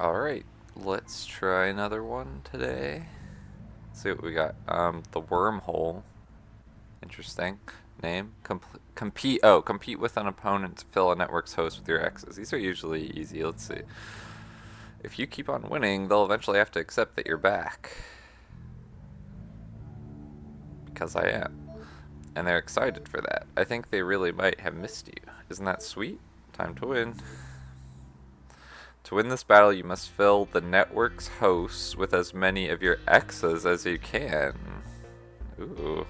Alright, let's try another one today. Let's see what we got. The Wormhole. Interesting name. Compete with an opponent to fill a network's host with your X's. These are usually easy. Let's see. If you keep on winning, they'll eventually have to accept that you're back. Because I am. And they're excited for that. I think they really might have missed you. Isn't that sweet? Time to win. To win this battle, you must fill the network's hosts with as many of your X's as you can. Ooh.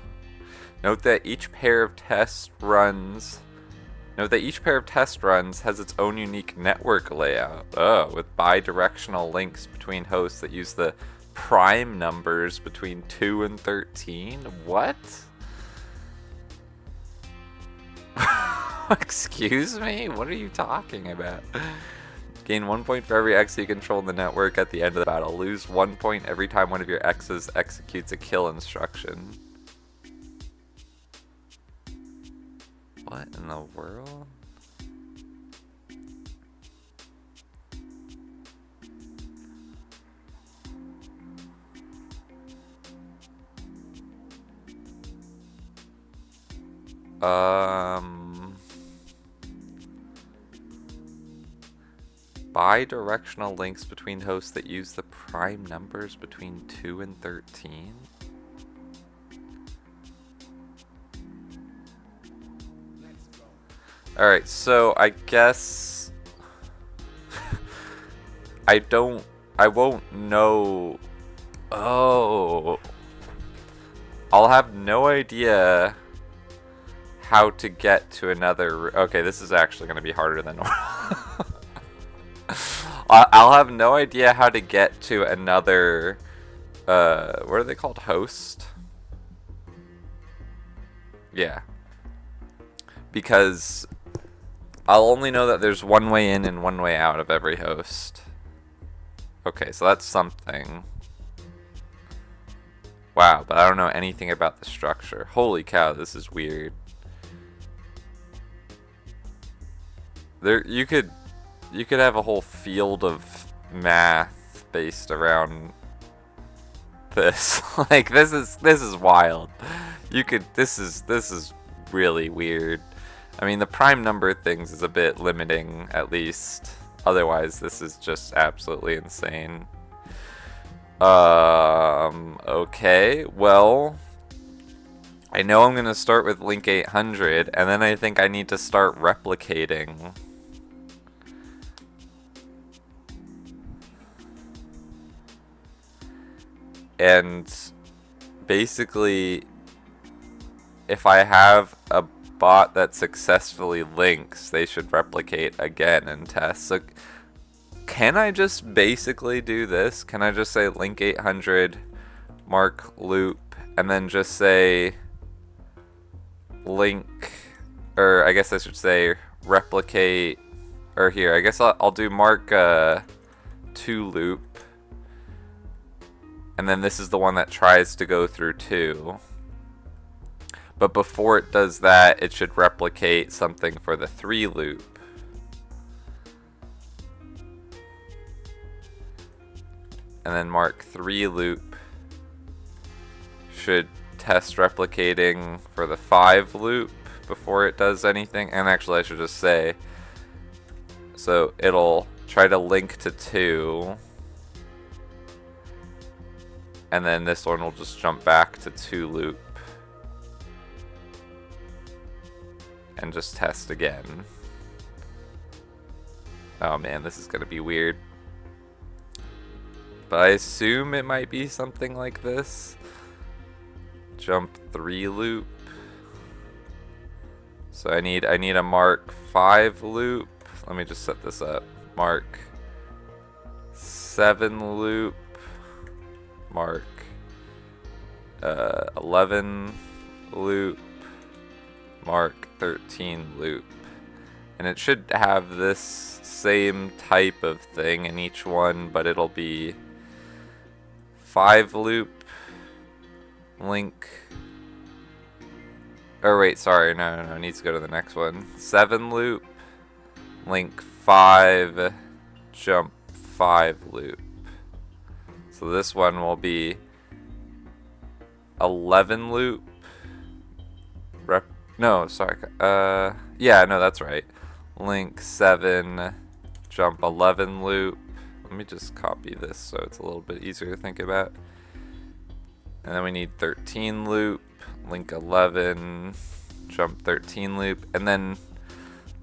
Note that each pair of test runs has its own unique network layout. Oh, with bidirectional links between hosts that use the prime numbers between 2 and 13. What? Excuse me? What are you talking about? Gain 1 point for every X you control in the network at the end of the battle. Lose 1 point every time one of your X's executes a kill instruction. What in the world? Bidirectional links between hosts that use the prime numbers between 2 and 13? Alright, so I guess I won't know. Oh, I'll have no idea how to get to another. Okay, this is actually going to be harder than normal. I'll have no idea how to get to another, what are they called? Host? Yeah. Because I'll only know that there's one way in and one way out of every host. Okay, so that's something. Wow, but I don't know anything about the structure. Holy cow, this is weird. You could have a whole field of math based around this. Like this is wild. This is really weird. I mean, the prime number things is a bit limiting, at least. Otherwise, this is just absolutely insane. Okay, well, I know I'm gonna start with link 800, and then I think I need to start replicating. And basically, if I have a bot that successfully links, they should replicate again and test. So can I just basically do this? Can I just say link 800, mark loop, and then just say link, or I guess I should say replicate, or here, I guess I'll do mark 2 loop. And then this is the one that tries to go through 2. But before it does that, it should replicate something for the 3 loop. And then mark 3 loop should test replicating for the 5 loop before it does anything. And actually, I should just say, so it'll try to link to 2. And then this one will just jump back to 2 loop. And just test again. Oh man, this is gonna be weird. But I assume it might be something like this. Jump 3 loop. So I need a mark 5 loop. Let me just set this up. Mark 7 loop. Mark 11 loop. Mark 13 loop. And it should have this same type of thing in each one, but it'll be 5 loop, link, oh wait, sorry, no, it needs to go to the next one. 7 loop, link 5, jump 5 loop. So this one will be 11 loop. No, sorry. Yeah, no, that's right. Link 7, jump 11 loop. Let me just copy this so it's a little bit easier to think about. And then we need 13 loop, link 11, jump 13 loop, and then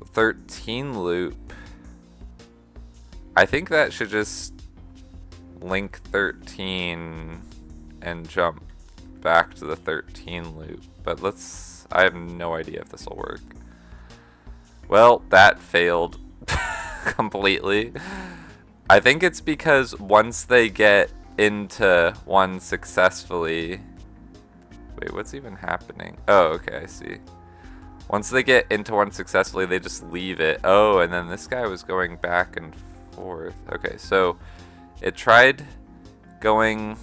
13 loop. I think that should just link 13 and jump back to the 13 loop. But I have no idea if this will work. Well, that failed completely. I think it's because once they get into one successfully... Wait, what's even happening? Oh, okay, I see. Once they get into one successfully, they just leave it. Oh, and then this guy was going back and forth. Okay, so it tried going...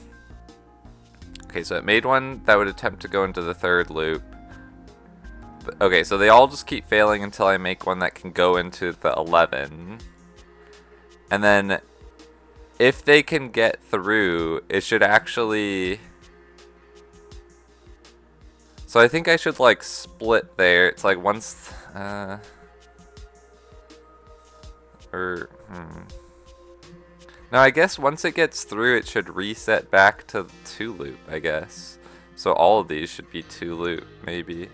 Okay, so it made one that would attempt to go into the 3rd loop. Okay, so they all just keep failing until I make one that can go into the 11. And then if they can get through, it should actually... So I think I should like split there. It's like once... No, I guess once it gets through, it should reset back to 2 loop, I guess. So all of these should be 2 loop, maybe.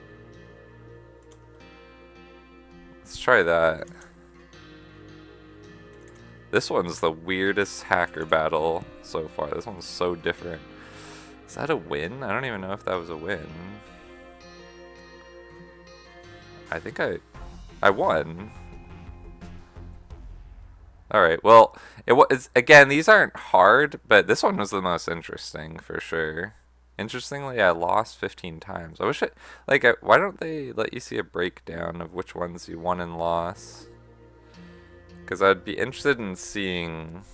Let's try that. This one's the weirdest hacker battle so far. This one's so different. Is that a win? I don't even know if that was a win. I think I won. Alright, well, it was, again, these aren't hard, but this one was the most interesting for sure. Interestingly, I lost 15 times. I wish why don't they let you see a breakdown of which ones you won and lost? Because I'd be interested in seeing...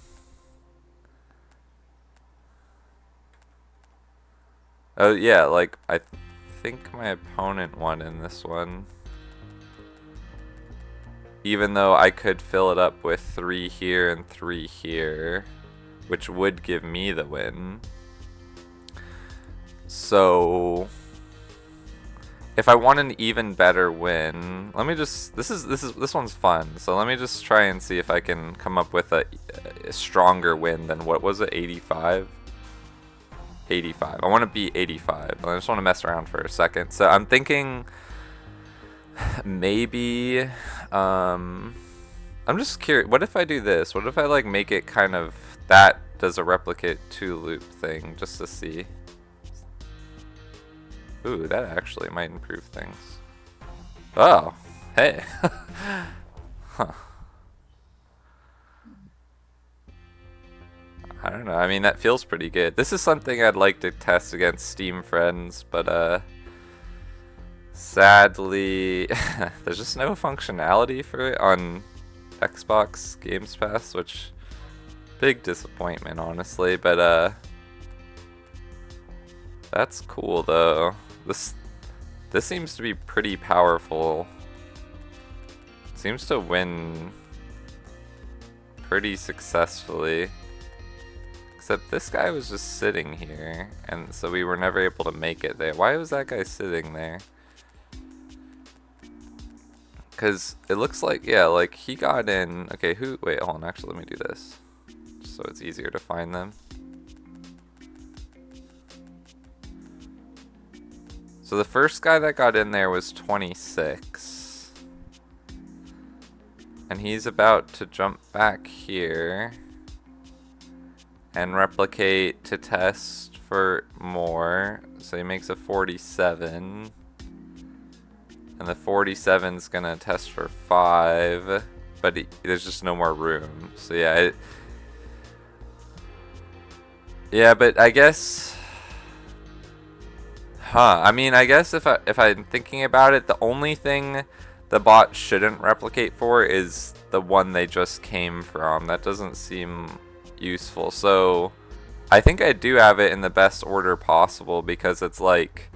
Oh yeah, like, I think my opponent won in this one. Even though I could fill it up with 3 here and 3 here, which would give me the win. So if I want an even better win, let me just this one's fun. So let me just try and see if I can come up with a stronger win than what was it, 85? 85. I want to beat 85. I just want to mess around for a second. So I'm thinking maybe I'm just curious, what if I do this? What if I like make it kind of that does a replicate 2 loop thing just to see? Ooh, that actually might improve things. Oh, hey. Huh. I don't know. I mean, that feels pretty good. This is something I'd like to test against Steam friends, but sadly, there's just no functionality for it on Xbox Games Pass, which big disappointment, honestly. But that's cool though. This seems to be pretty powerful. It seems to win pretty successfully. Except this guy was just sitting here, and so we were never able to make it there. Why was that guy sitting there? Because it looks like, yeah, like he got in. Okay, wait, hold on, actually, let me do this. So it's easier to find them. So the first guy that got in there was 26. And he's about to jump back here and replicate to test for more. So he makes a 47. And the 47's gonna test for 5. But there's just no more room. So yeah. Yeah, but I guess... I mean, I guess if I'm thinking about it, the only thing the bot shouldn't replicate for is the one they just came from. That doesn't seem useful. So I think I do have it in the best order possible, because it's like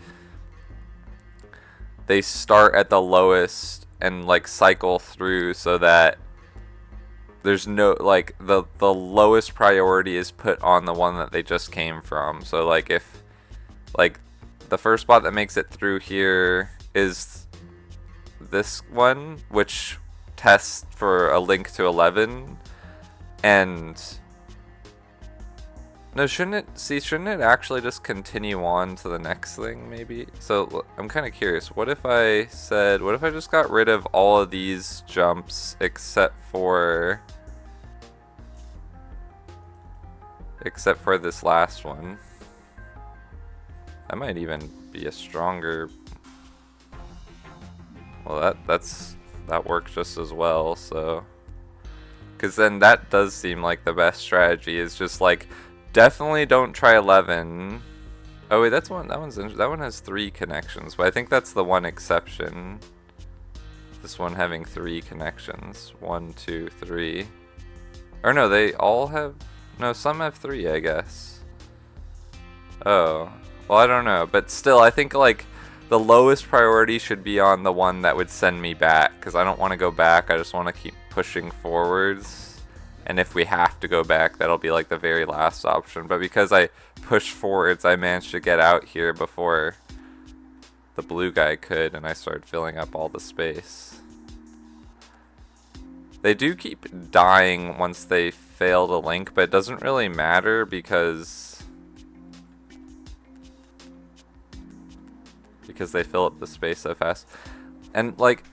they start at the lowest and like cycle through so that there's no, like, the lowest priority is put on the one that they just came from. So like if like the first spot that makes it through here is this one, which tests for a link to 11, and no, shouldn't it actually just continue on to the next thing, maybe? So I'm kind of curious, what if I just got rid of all of these jumps except for this last one? That might even be a stronger, well, that works just as well, so, because then that does seem like the best strategy, is just like, definitely don't try 11. Oh wait, that one has 3 connections, but I think that's the one exception. This one having 3 connections. 1, 2, 3. Or no, they all have, no, some have 3, I guess. Oh, well, I don't know, but still, I think like the lowest priority should be on the one that would send me back, because I don't want to go back, I just want to keep pushing forwards. And if we have to go back, that'll be like the very last option. But because I pushed forwards, I managed to get out here before the blue guy could, and I started filling up all the space. They do keep dying once they fail to link, but it doesn't really matter because they fill up the space so fast. And like,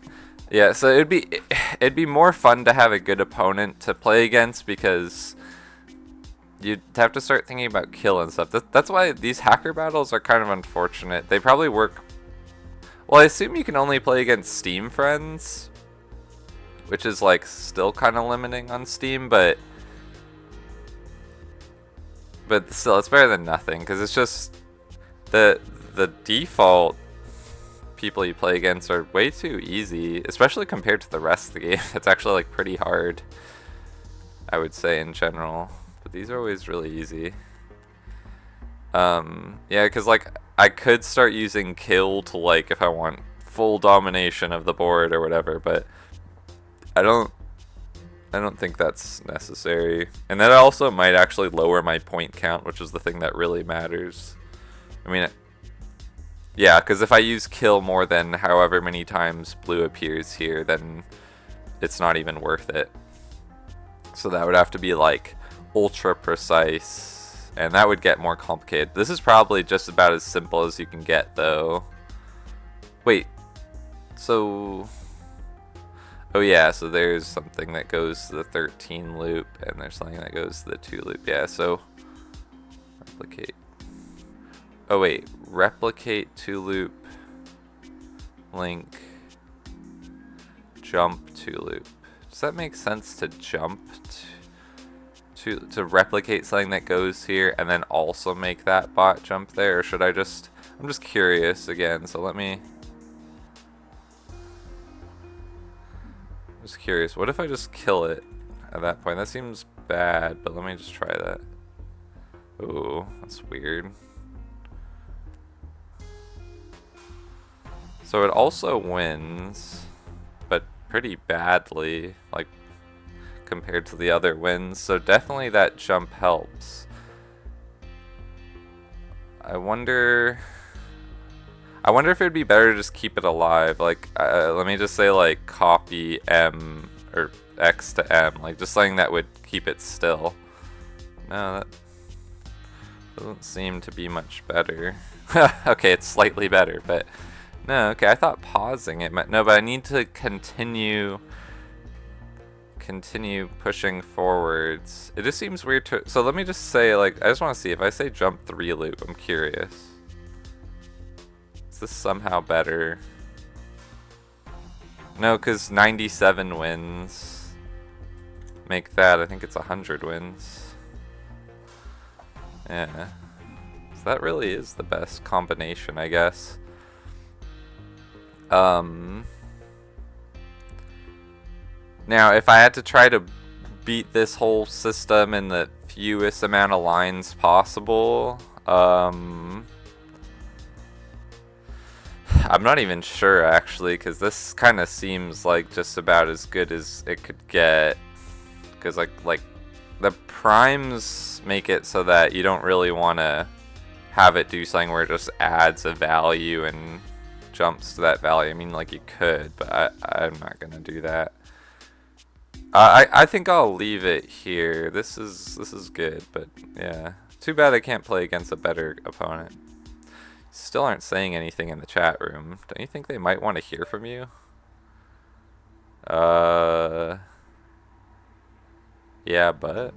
yeah, so it'd be more fun to have a good opponent to play against, because you'd have to start thinking about kill and stuff. That's why these hacker battles are kind of unfortunate. They probably work, well, I assume you can only play against Steam friends, which is like still kind of limiting on Steam, but still, it's better than nothing, because it's just the default people you play against are way too easy, especially compared to the rest of the game. It's actually like pretty hard, I would say, in general, but these are always really easy. Yeah, because like I could start using kill to, like, if I want full domination of the board or whatever, but I don't think that's necessary, and that also might actually lower my point count, which is the thing that really matters. I mean, yeah, because if I use kill more than however many times blue appears here, then it's not even worth it. So that would have to be like ultra precise, and that would get more complicated. This is probably just about as simple as you can get, though. Wait, so, oh yeah, so there's something that goes to the 13 loop, and there's something that goes to the 2 loop. Yeah, so replicate. Oh wait, replicate 2 loop, link, jump 2 loop. Does that make sense to jump to replicate something that goes here and then also make that bot jump there? Or should I just, I'm just curious again, so I'm just curious. What if I just kill it at that point? That seems bad, but let me just try that. Ooh, that's weird. So it also wins, but pretty badly, like, compared to the other wins. So definitely that jump helps. I wonder if it'd be better to just keep it alive. Like, let me just say, like, copy M or X to M, like just something that would keep it still. No, that doesn't seem to be much better. Okay, it's slightly better, but no, okay, I thought pausing it meant, no, but I need to continue pushing forwards. It just seems weird to, so let me just say, like, I just want to see, if I say jump 3 loop, I'm curious. Is this somehow better? No, because 97 wins. Make that, I think it's 100 wins. Yeah. So that really is the best combination, I guess. Now, if I had to try to beat this whole system in the fewest amount of lines possible, I'm not even sure, actually, because this kind of seems like just about as good as it could get. because like the primes make it so that you don't really want to have it do something where it just adds a value and jumps to that value. I mean, like you could, but I'm not gonna do that. I think I'll leave it here. This is good, but yeah, too bad I can't play against a better opponent. Still aren't saying anything in the chat room. Don't you think they might want to hear from you? Yeah, but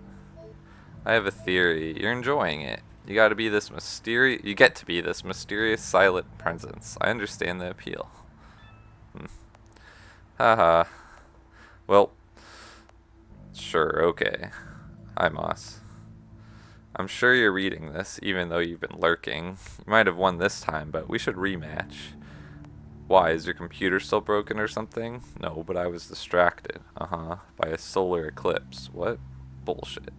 I have a theory. You're enjoying it. You got to be this mysterious. You get to be this mysterious, silent presence. I understand the appeal. Haha. Well, sure, okay. Hi, Moss. I'm sure you're reading this, even though you've been lurking. You might have won this time, but we should rematch. Why, is your computer still broken or something? No, but I was distracted. By a solar eclipse. What? Bullshit.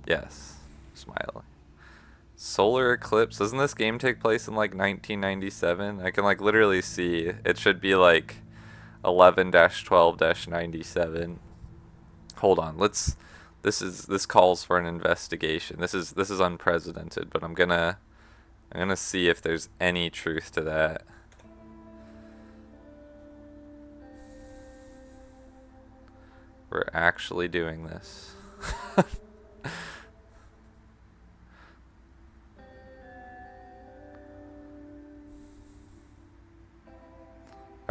Yes. Smiley. Solar eclipse? Doesn't this game take place in like 1997? I can like literally see. It should be like 11-12-97. Hold on. This calls for an investigation. This is unprecedented, but I'm gonna see if there's any truth to that. We're actually doing this.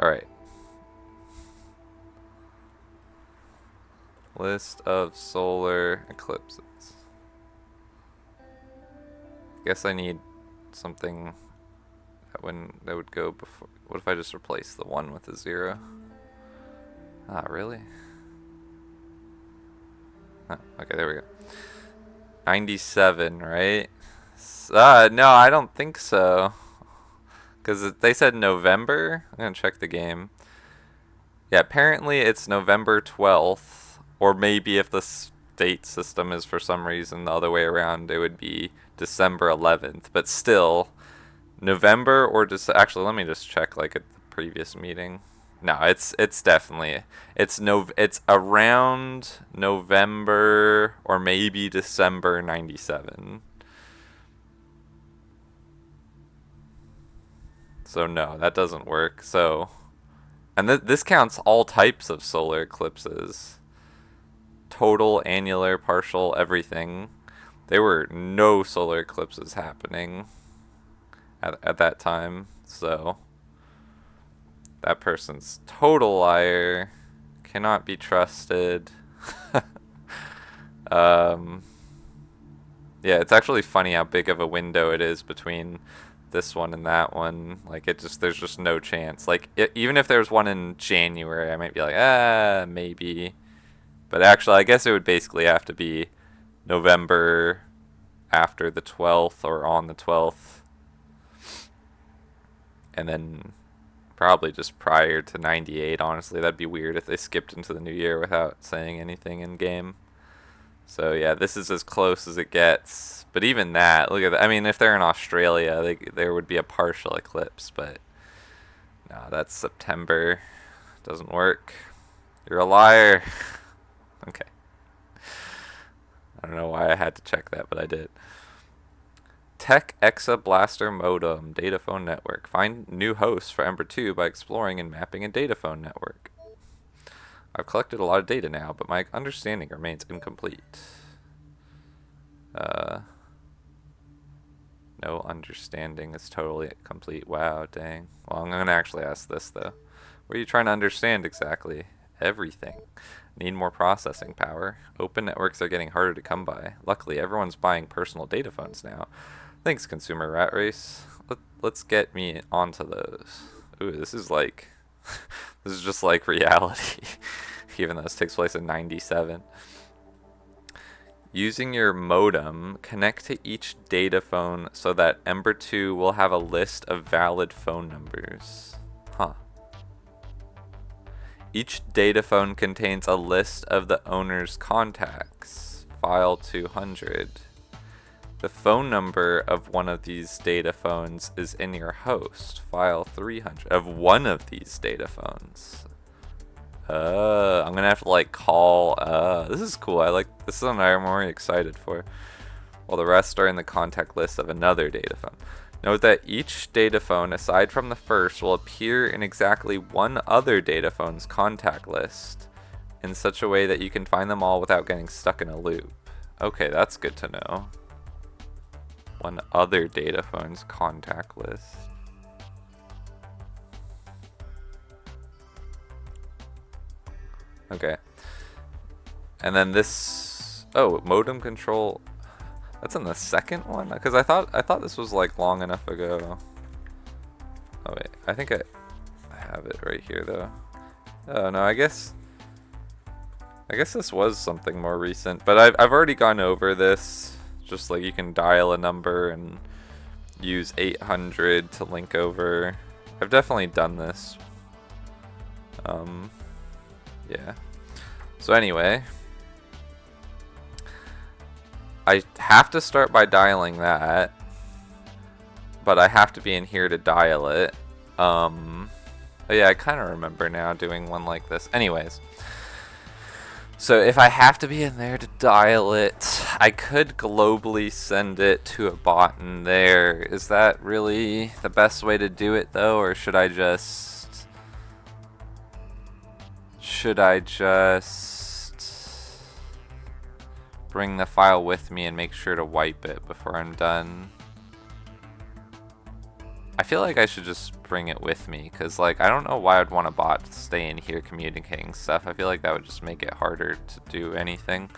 Alright. List of solar eclipses. Guess I need something that would go before. What if I just replace the 1 with a 0? Ah, really? Oh, okay, there we go. 97, right? No, I don't think so. Because they said November. I'm going to check the game. Yeah, apparently it's November 12th. Or maybe if the state system is for some reason the other way around, it would be December 11th. But still, November or actually, let me just check like at the previous meeting. No, it's definitely it's around November or maybe December 97. So no, that doesn't work. So, and this counts all types of solar eclipses. Total, annular, partial, everything. There were no solar eclipses happening at that time. So that person's total liar, cannot be trusted. Yeah, it's actually funny how big of a window it is between this one and that one. Like there's just no chance. Like even if there's one in January, I might be like, maybe. But actually, I guess it would basically have to be November after the 12th or on the 12th. And then probably just prior to 98, honestly. That'd be weird if they skipped into the new year without saying anything in game. So yeah, this is as close as it gets. But even that, look at that. I mean, if they're in Australia, there would be a partial eclipse. But no, that's September. Doesn't work. You're a liar. Okay. I don't know why I had to check that, but I did. Tech Exa Blaster Modem, Dataphone Network. Find new hosts for Ember 2 by exploring and mapping a Dataphone network. I've collected a lot of data now, but my understanding remains incomplete. No understanding is totally complete. Wow, dang. Well, I'm going to actually ask this, though. What are you trying to understand exactly? Everything. Need more processing power. Open networks are getting harder to come by. Luckily, everyone's buying personal data phones now. Thanks, Consumer Rat Race. Let's get me onto those. Ooh, this is like... this is just like reality. Even though this takes place in 97. Using your modem, connect to each data phone so that Ember 2 will have a list of valid phone numbers. Huh. Each data phone contains a list of the owner's contacts. File 200. The phone number of one of these data phones is in your host. File 300. Of one of these data phones. I'm gonna have to like call. This is cool. This is one I'm more excited for. While the rest are in the contact list of another data phone. Note that each data phone, aside from the first, will appear in exactly one other data phone's contact list in such a way that you can find them all without getting stuck in a loop. Okay, that's good to know. One other data phone's contact list. Okay. And then this, oh, modem control. That's in the second one? Because I thought this was like long enough ago. Oh wait, I think I have it right here though. Oh no, I guess this was something more recent, but I've already gone over this. Just like you can dial a number and use 800 to link over. I've definitely done this. Yeah. So anyway, I have to start by dialing that, but I have to be in here to dial it. Yeah, I kind of remember now doing one like this. Anyways, so if I have to be in there to dial it, I could globally send it to a bot in there. Is that really the best way to do it though, or should I just bring the file with me and make sure to wipe it before I'm done? I feel like I should just bring it with me, because like I don't know why I'd want a bot to stay in here communicating stuff. I feel like that would just make it harder to do anything.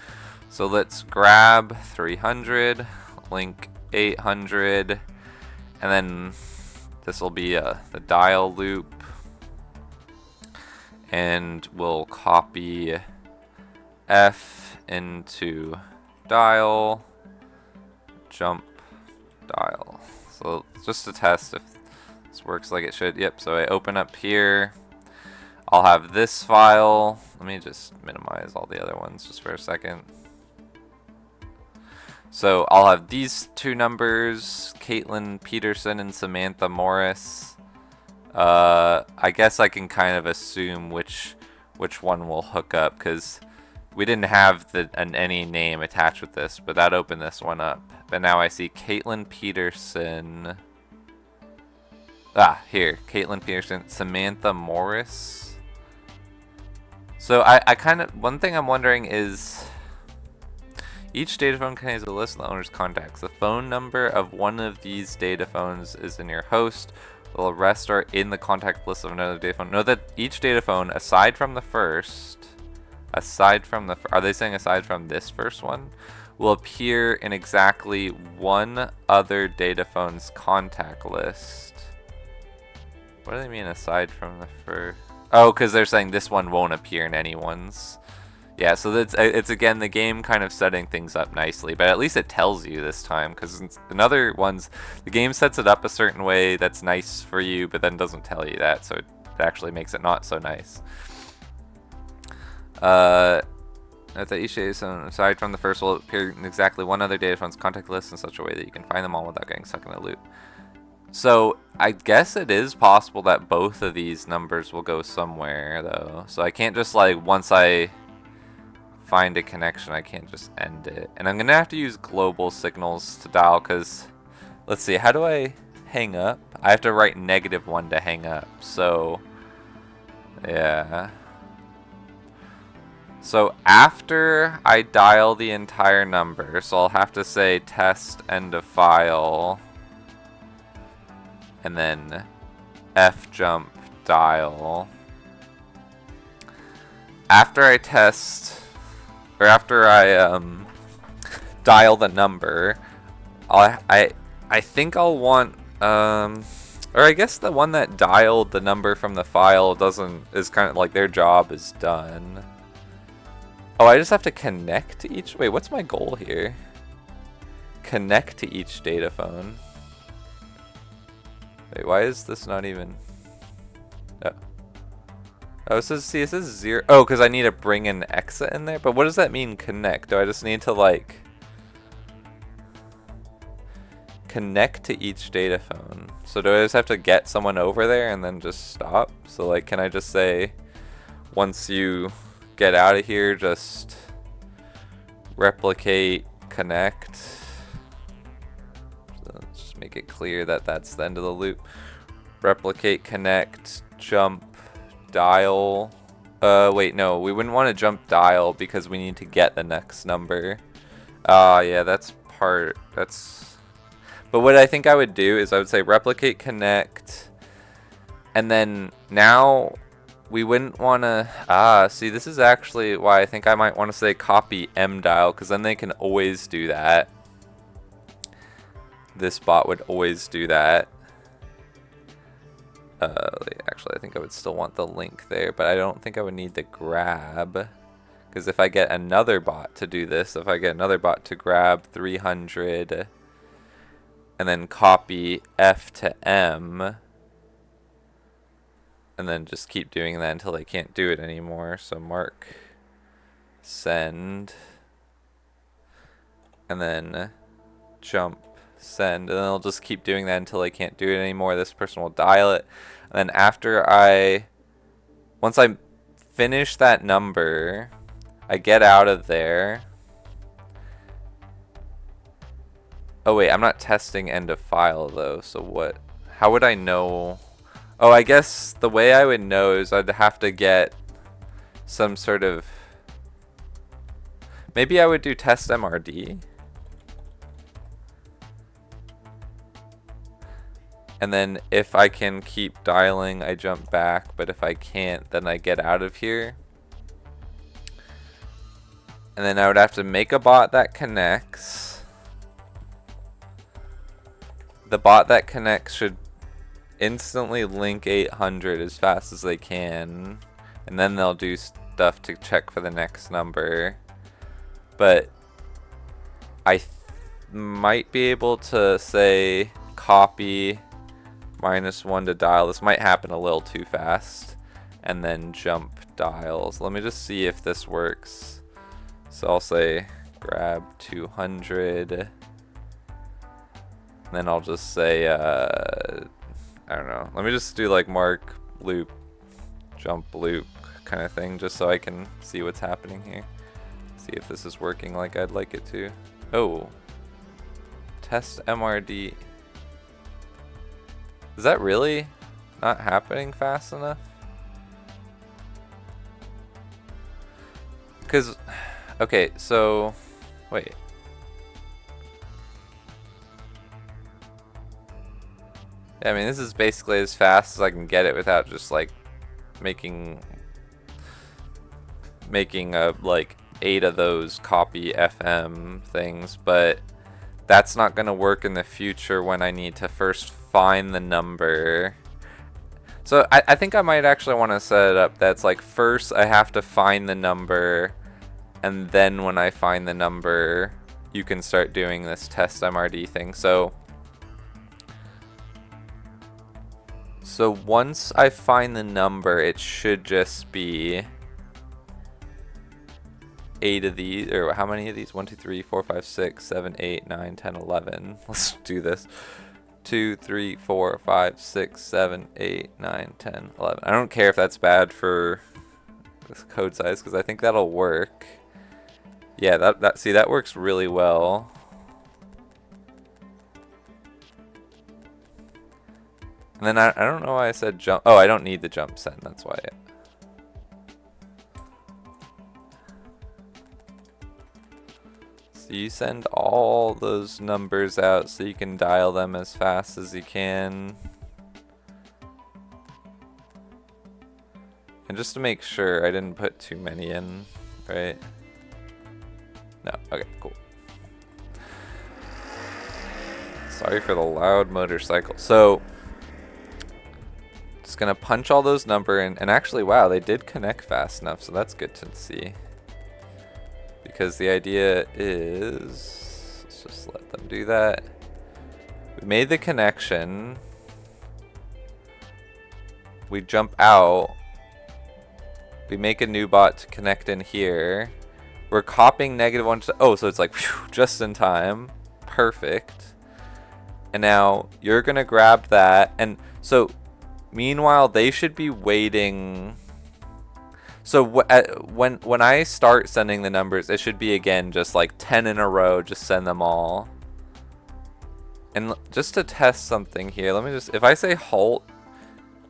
So let's grab 300, link 800, and then this will be the dial loop, and we'll copy F into dial, jump, dial. So just to test if this works like it should. Yep, so I open up here. I'll have this file. Let me just minimize all the other ones just for a second. So I'll have these two numbers, Caitlin Peterson and Samantha Morris. I guess I can kind of assume which one will hook up, because we didn't have any name attached with this, but that opened this one up. But now I see Caitlin Peterson. Here, Caitlin Peterson, Samantha Morris. So I kind of, one thing I'm wondering is, each data phone contains a list of the owner's contacts. The phone number of one of these data phones is in your host, while the rest are in the contact list of another data phone. Note that each data phone, aside from the first, are they saying aside from this first one, will appear in exactly one other data phone's contact list. What do they mean aside from the first? Oh, because they're saying this one won't appear in anyone's. Yeah, so it's again the game kind of setting things up nicely, but at least it tells you this time, because in other ones the game sets it up a certain way that's nice for you, but then doesn't tell you that, so it actually makes it not so nice. Note that each data phone, aside from the first, will appear in exactly one other data phone's contact list in such a way that you can find them all without getting stuck in a loop. So I guess it is possible that both of these numbers will go somewhere though. So I can't just like, once I find a connection, I can't just end it. And I'm gonna have to use global signals to dial, because let's see, how do I hang up? I have to write -1 to hang up. So yeah. So after I dial the entire number, so I'll have to say test end of file, and then F jump dial. After I test, or after I dial the number, I think I'll want or I guess the one that dialed the number from the file is kind of like their job is done. Oh, I just have to connect to each. Wait, what's my goal here? Connect to each data phone. Wait, why is this not even? Oh, it says 0. Oh, because I need to bring an exit in there. But what does that mean, connect? Do I just need to like connect to each data phone? So do I just have to get someone over there and then just stop? So like, can I just say once you get out of here, just replicate, connect. So let's just make it clear that that's the end of the loop. Replicate, connect, jump, dial. Wait, no, we wouldn't want to jump dial because we need to get the next number. Yeah, that's part, that's... But what I think I would do is I would say replicate, connect, and then now we wouldn't want to... see, this is actually why I think I might want to say copy M dial, because then they can always do that. This bot would always do that. Actually, I think I would still want the link there, but I don't think I would need the grab. Because if I get another bot to do this, if I get another bot to grab 300 and then copy F to M, and then just keep doing that until they can't do it anymore. So mark, send, and then jump, send, and then I'll just keep doing that until I can't do it anymore. This person will dial it, and then after once I finish that number, I get out of there. Oh wait, I'm not testing end of file though, so what, how would I know? Oh, I guess the way I would know is I'd have to get some sort of, maybe I would do test MRD. And then if I can keep dialing, I jump back, but if I can't, then I get out of here. And then I would have to make a bot that connects. The bot that connects should instantly link 800 as fast as they can. And then they'll do stuff to check for the next number. But I might be able to say copy -1 to dial. This might happen a little too fast. And then jump dials. Let me just see if this works. So I'll say grab 200. And then I'll just say, I don't know. Let me just do like mark, loop, jump, loop kind of thing, just so I can see what's happening here. See if this is working like I'd like it to. Oh. Test MRD. Is that really not happening fast enough? Because, okay, so, wait. Yeah, I mean, this is basically as fast as I can get it without just like making like 8 of those copy FM things, but that's not going to work in the future when I need to first find the number. So I think I might actually want to set it up that's like first I have to find the number, and then when I find the number you can start doing this test MRD thing. So once I find the number, it should just be 8 of these, or how many of these? 1, 2, 3, 4, 5, 6, 7, 8, 9, 10, 11. Let's do this. 2, 3, 4, 5, 6, 7, 8, 9, 10, 11. I don't care if that's bad for this code size, because I think that'll work. Yeah, that works really well. And then I don't know why I said jump. Oh, I don't need the jump send. That's why. So you send all those numbers out so you can dial them as fast as you can. And just to make sure I didn't put too many in, right? No. Okay, cool. Sorry for the loud motorcycle. So just gonna punch all those numbers in, and actually, wow, they did connect fast enough, so that's good to see. Because the idea is, let's just let them do that. We made the connection. We jump out. We make a new bot to connect in here. We're copying -1 to, oh, so it's like, whew, just in time. Perfect. And now you're gonna grab that, and so meanwhile, they should be waiting. So when I start sending the numbers, it should be again just like 10 in a row. Just send them all. And just to test something here, let me just, if I say halt,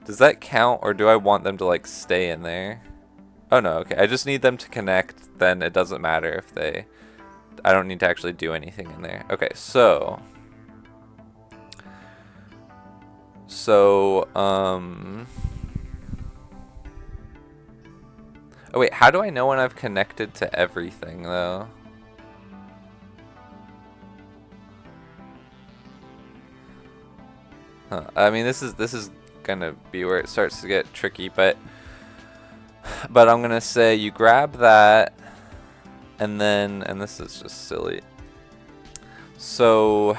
does that count, or do I want them to like stay in there? Oh no, okay. I just need them to connect. Then it doesn't matter if they. I don't need to actually do anything in there. Okay, so. Oh wait, how do I know when I've connected to everything though? Huh. I mean, this is gonna be where it starts to get tricky, but I'm gonna say you grab that, and then, and this is just silly. So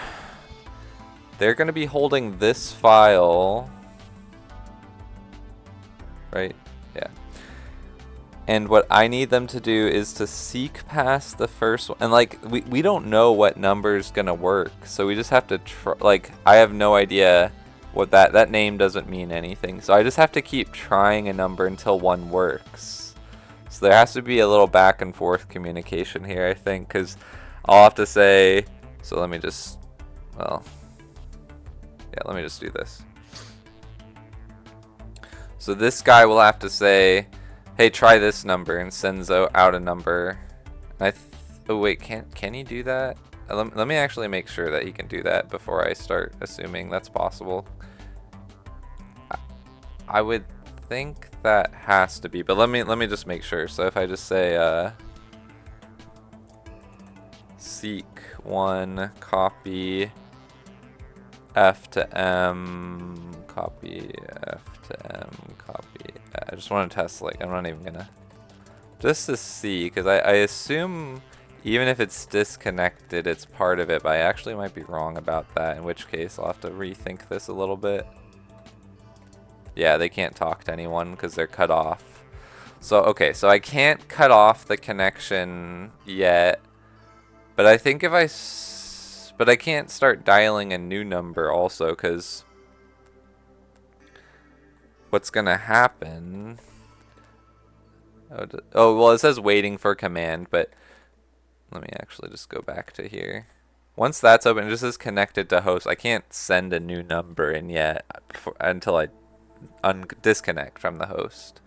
they're gonna be holding this file, right? Yeah. And what I need them to do is to seek past the first one. And like, we don't know what number's gonna work. So we just have to try, like, I have no idea what that name doesn't mean anything. So I just have to keep trying a number until one works. So there has to be a little back and forth communication here, I think, because I'll have to say, so let me just, well, yeah, let me just do this. So this guy will have to say, hey, try this number, and sends out a number. Oh wait, can he do that? Let me actually make sure that he can do that before I start assuming that's possible. I would think that has to be, but let me just make sure. So if I just say seek one, copy F to M, copy F to M, copy. I just want to test, like, I'm not even gonna, just to see, because I assume even if it's disconnected, it's part of it, but I actually might be wrong about that, in which case I'll have to rethink this a little bit. Yeah, they can't talk to anyone because they're cut off. So, okay, so I can't cut off the connection yet, but I think if but I can't start dialing a new number also, because what's gonna happen? Oh, well, it says waiting for command, but let me actually just go back to here. Once that's open, it just says connected to host. I can't send a new number in yet until I disconnect from the host.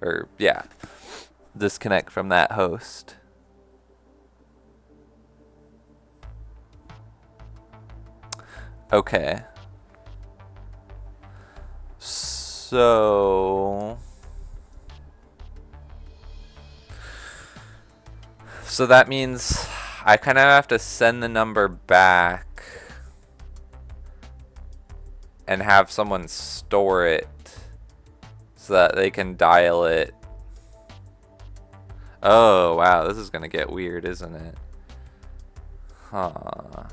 Or, yeah, disconnect from that host. Okay. So that means I kind of have to send the number back and have someone store it so that they can dial it. Oh, wow, this is gonna get weird, isn't it? Huh.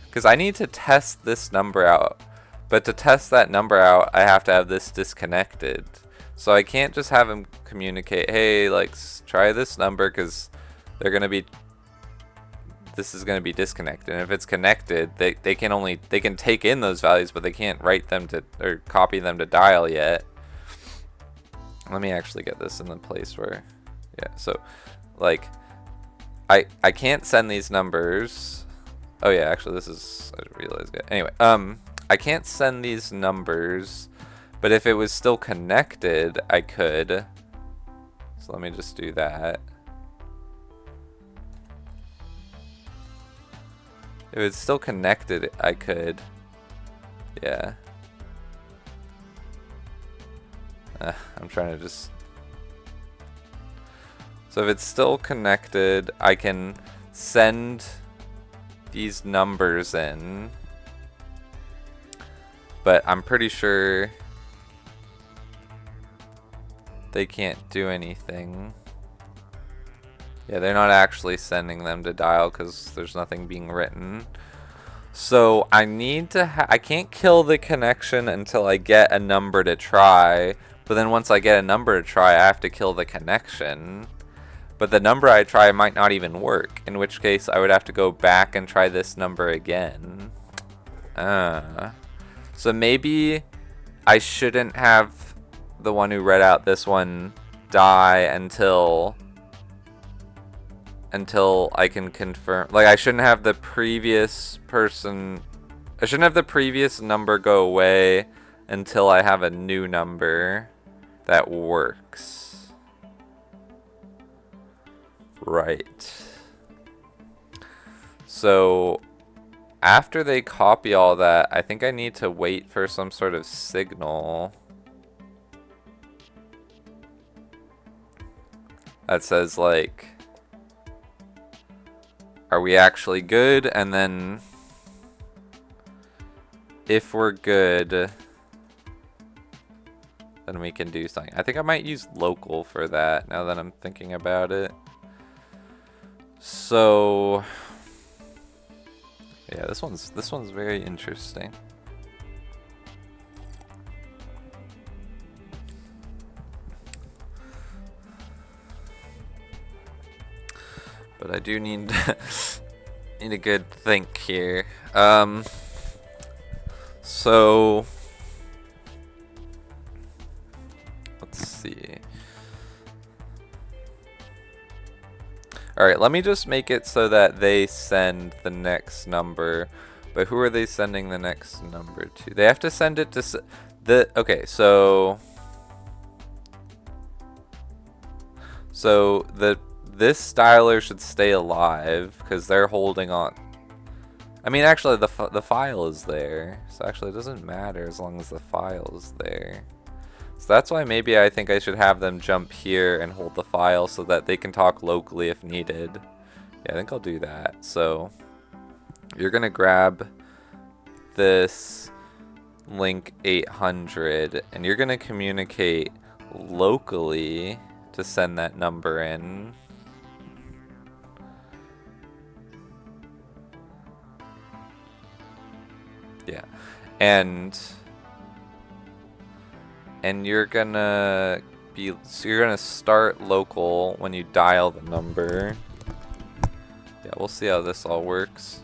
Because I need to test this number out. But to test that number out, I have to have this disconnected. So I can't just have him communicate, hey, like, try this number, because they're going to be, this is going to be disconnected. And if it's connected, they can take in those values, but they can't write them to, or copy them to dial yet. Let me actually get this in the place where, yeah, so, like, I can't send these numbers. Oh yeah, actually this is, I realized it. Anyway, I can't send these numbers, but if it was still connected, I could. So let me just do that. If it's still connected, I could. Yeah. I'm trying to just... So if it's still connected, I can send these numbers in. But I'm pretty sure they can't do anything. Yeah, they're not actually sending them to dial because there's nothing being written. So I need to I can't kill the connection until I get a number to try. But then once I get a number to try, I have to kill the connection. But the number I try might not even work, in which case I would have to go back and try this number again. So maybe I shouldn't have the one who read out this one die until I can confirm. Like, I shouldn't have the previous person. I shouldn't have the previous number go away until I have a new number that works. Right. So after they copy all that, I think I need to wait for some sort of signal that says, like, are we actually good? And then if we're good, then we can do something. I think I might use local for that now that I'm thinking about it. So yeah, this one's very interesting. But I do need need a good think here. So let's see. All right, let me just make it so that they send the next number. But who are they sending the next number to? They have to send it to okay, so this styler should stay alive because they're holding on. I mean, actually, the file is there, so actually it doesn't matter as long as the file is there. So that's why maybe I think I should have them jump here and hold the file so that they can talk locally if needed. Yeah, I think I'll do that. So you're gonna grab this link 800 and you're gonna communicate locally to send that number in. Yeah, and you're gonna start local when you dial the number. Yeah, we'll see how this all works.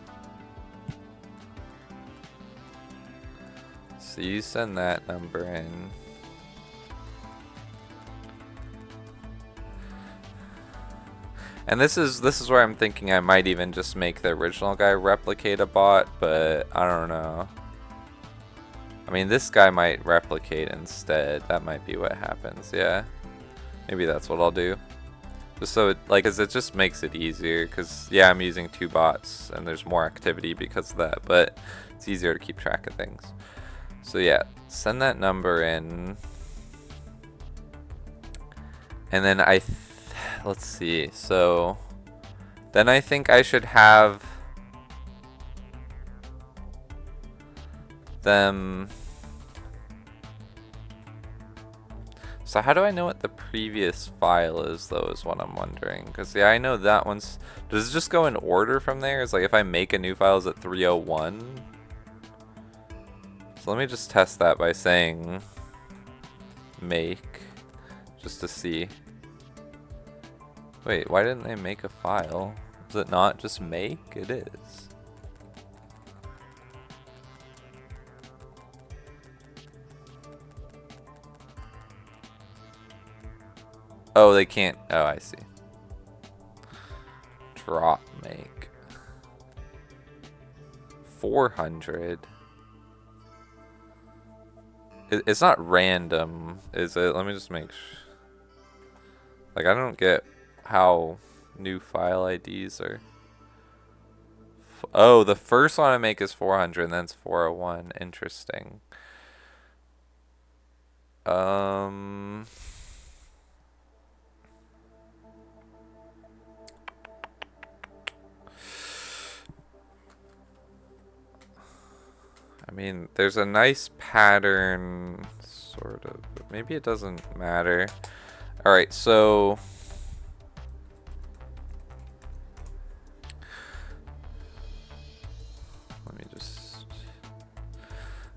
So you send that number in. And this is where I'm thinking I might even just make the original guy replicate a bot, but I don't know. I mean, this guy might replicate instead. That might be what happens, yeah. Maybe that's what I'll do. Just so it just makes it easier, because, yeah, I'm using 2 bots, and there's more activity because of that, but it's easier to keep track of things. So, yeah, send that number in. And then let's see, so then I think I should have them. So how do I know what the previous file is, though, is what I'm wondering. Because, yeah, I know that one's... Does it just go in order from there? It's like if I make a new file, is it 301? So let me just test that by saying make, just to see. Wait, why didn't they make a file? Is it not just make? It is. Oh, they can't. Oh, I see. Drop make. 400. It's not random, is it? Let me just make sure. Like, I don't get how new file IDs are. Oh, the first one I make is 400 and then it's 401. Interesting. I mean, there's a nice pattern, sort of, but maybe it doesn't matter. Alright, so let me just...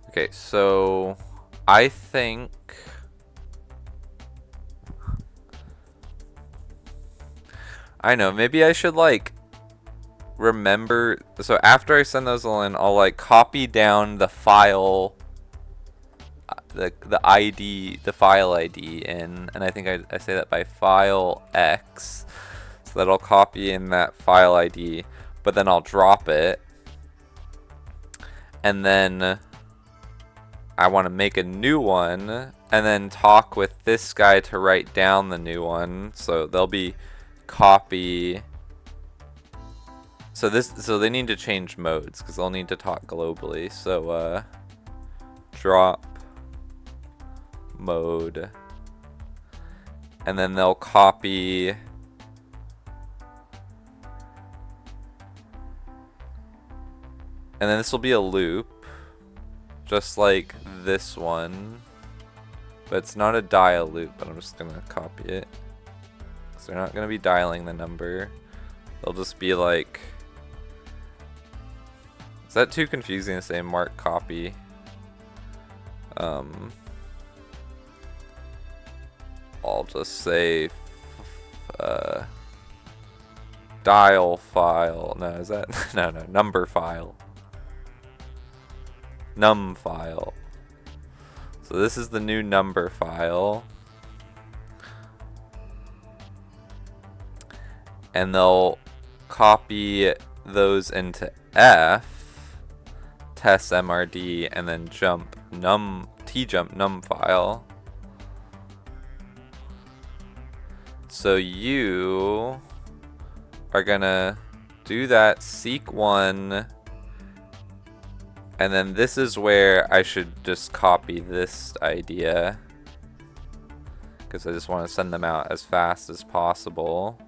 Okay, so I think... I know, maybe I should, like, remember... So after I send those all in, I'll, like, copy down the file the ID, the file ID in, and I think I say that by file X, so that I'll copy in that file ID, but then I'll drop it, and then I want to make a new one, and then talk with this guy to write down the new one. So they'll be copy. So they need to change modes because they'll need to talk globally. So drop mode, and then they'll copy. And then this will be a loop, just like this one, but it's not a dial loop, but I'm just gonna copy it. So they're not gonna be dialing the number. They'll just be like, is that too confusing to say mark copy? I'll just say dial file. No, is that no number file. Num file. So this is the new number file. And they'll copy those into F, test MRD, and then jump num tjump num file. So you are gonna do that seek one, and then this is where I should just copy this idea, because I just want to send them out as fast as possible.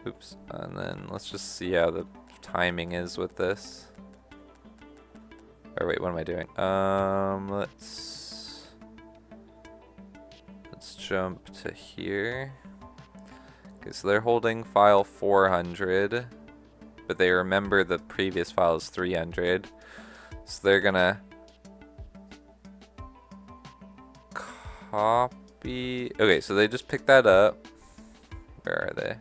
Oops, and then let's just see how the timing is with this. Or wait, what am I doing? Let's jump to here. Okay, so they're holding file 400, but they remember the previous file is 300. So they're gonna copy. Okay, so they just picked that up. Where are they?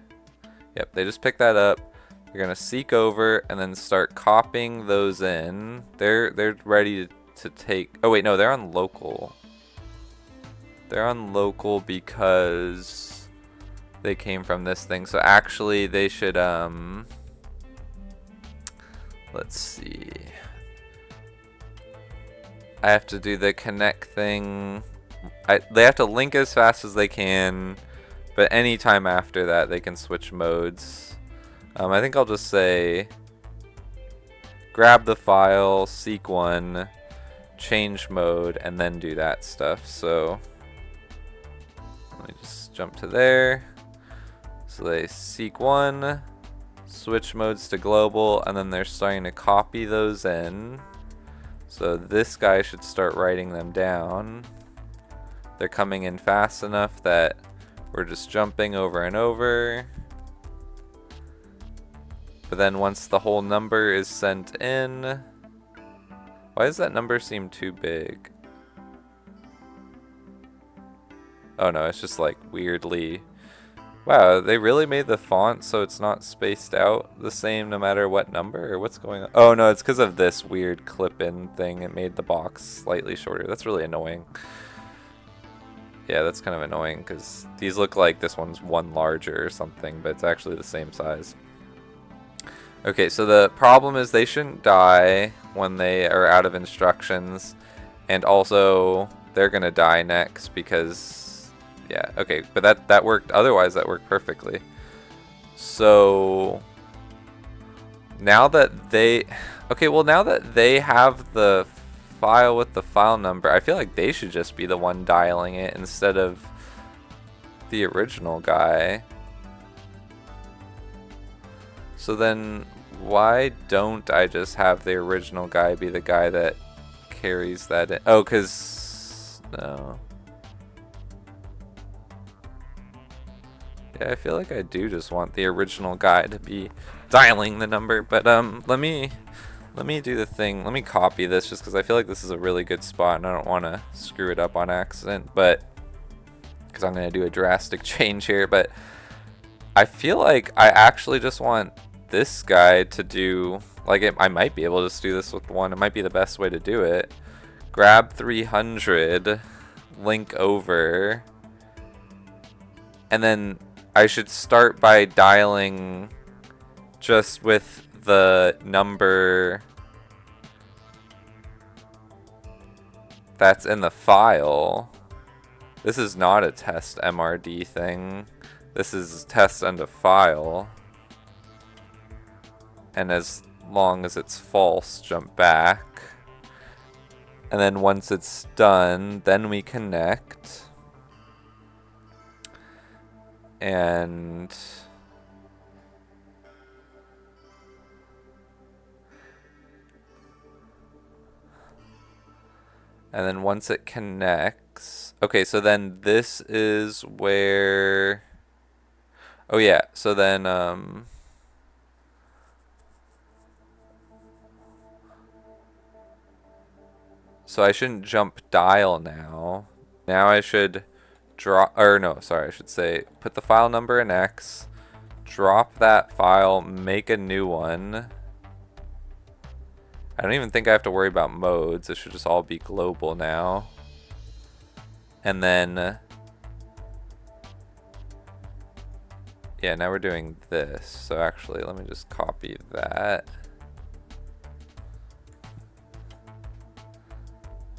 Yep, they just picked that up. They're gonna seek over and then start copying those in. They're ready to take. Oh wait, no, they're on local. They're on local because they came from this thing. So actually, they should let's see. I have to do the connect thing. They have to link as fast as they can, but anytime after that they can switch modes. I think I'll just say grab the file, seek one, change mode, and then do that stuff. So let me just jump to there. So they seek one, switch modes to global, and then they're starting to copy those in. So this guy should start writing them down. They're coming in fast enough that we're just jumping over and over. But then once the whole number is sent in, why does that number seem too big? Oh no, it's just like weirdly. Wow, they really made the font so it's not spaced out the same no matter what number, or what's going on? Oh no, it's because of this weird clip-in thing. It made the box slightly shorter. That's really annoying. Yeah, that's kind of annoying because these look like this one's one larger or something, but it's actually the same size. Okay, so the problem is they shouldn't die when they are out of instructions, and also they're gonna die next because, yeah, okay, but that worked. Otherwise, that worked perfectly. So now that they, okay, well now that they have the file with the file number, I feel like they should just be the one dialing it instead of the original guy. So then why don't I just have the original guy be the guy that carries that in? Oh, because no. Yeah, I feel like I do just want the original guy to be dialing the number, but let me do the thing. Let me copy this just because I feel like this is a really good spot and I don't want to screw it up on accident, but because I'm going to do a drastic change here. But I feel like I actually just want this guy to do, like, I might be able to just do this with one. It might be the best way to do it. grab 300, link over, and then I should start by dialing just with the number that's in the file. This is not a test MRD thing. This is test under file. And as long as it's false, jump back. And then once it's done, then we connect. And then once it connects, okay, so then this is where, oh yeah, so then, so I shouldn't jump dial now. Now I should drop, or no, sorry, I should say, put the file number in X, drop that file, make a new one. I don't even think I have to worry about modes. It should just all be global now. And then, yeah, now we're doing this. So actually, let me just copy that.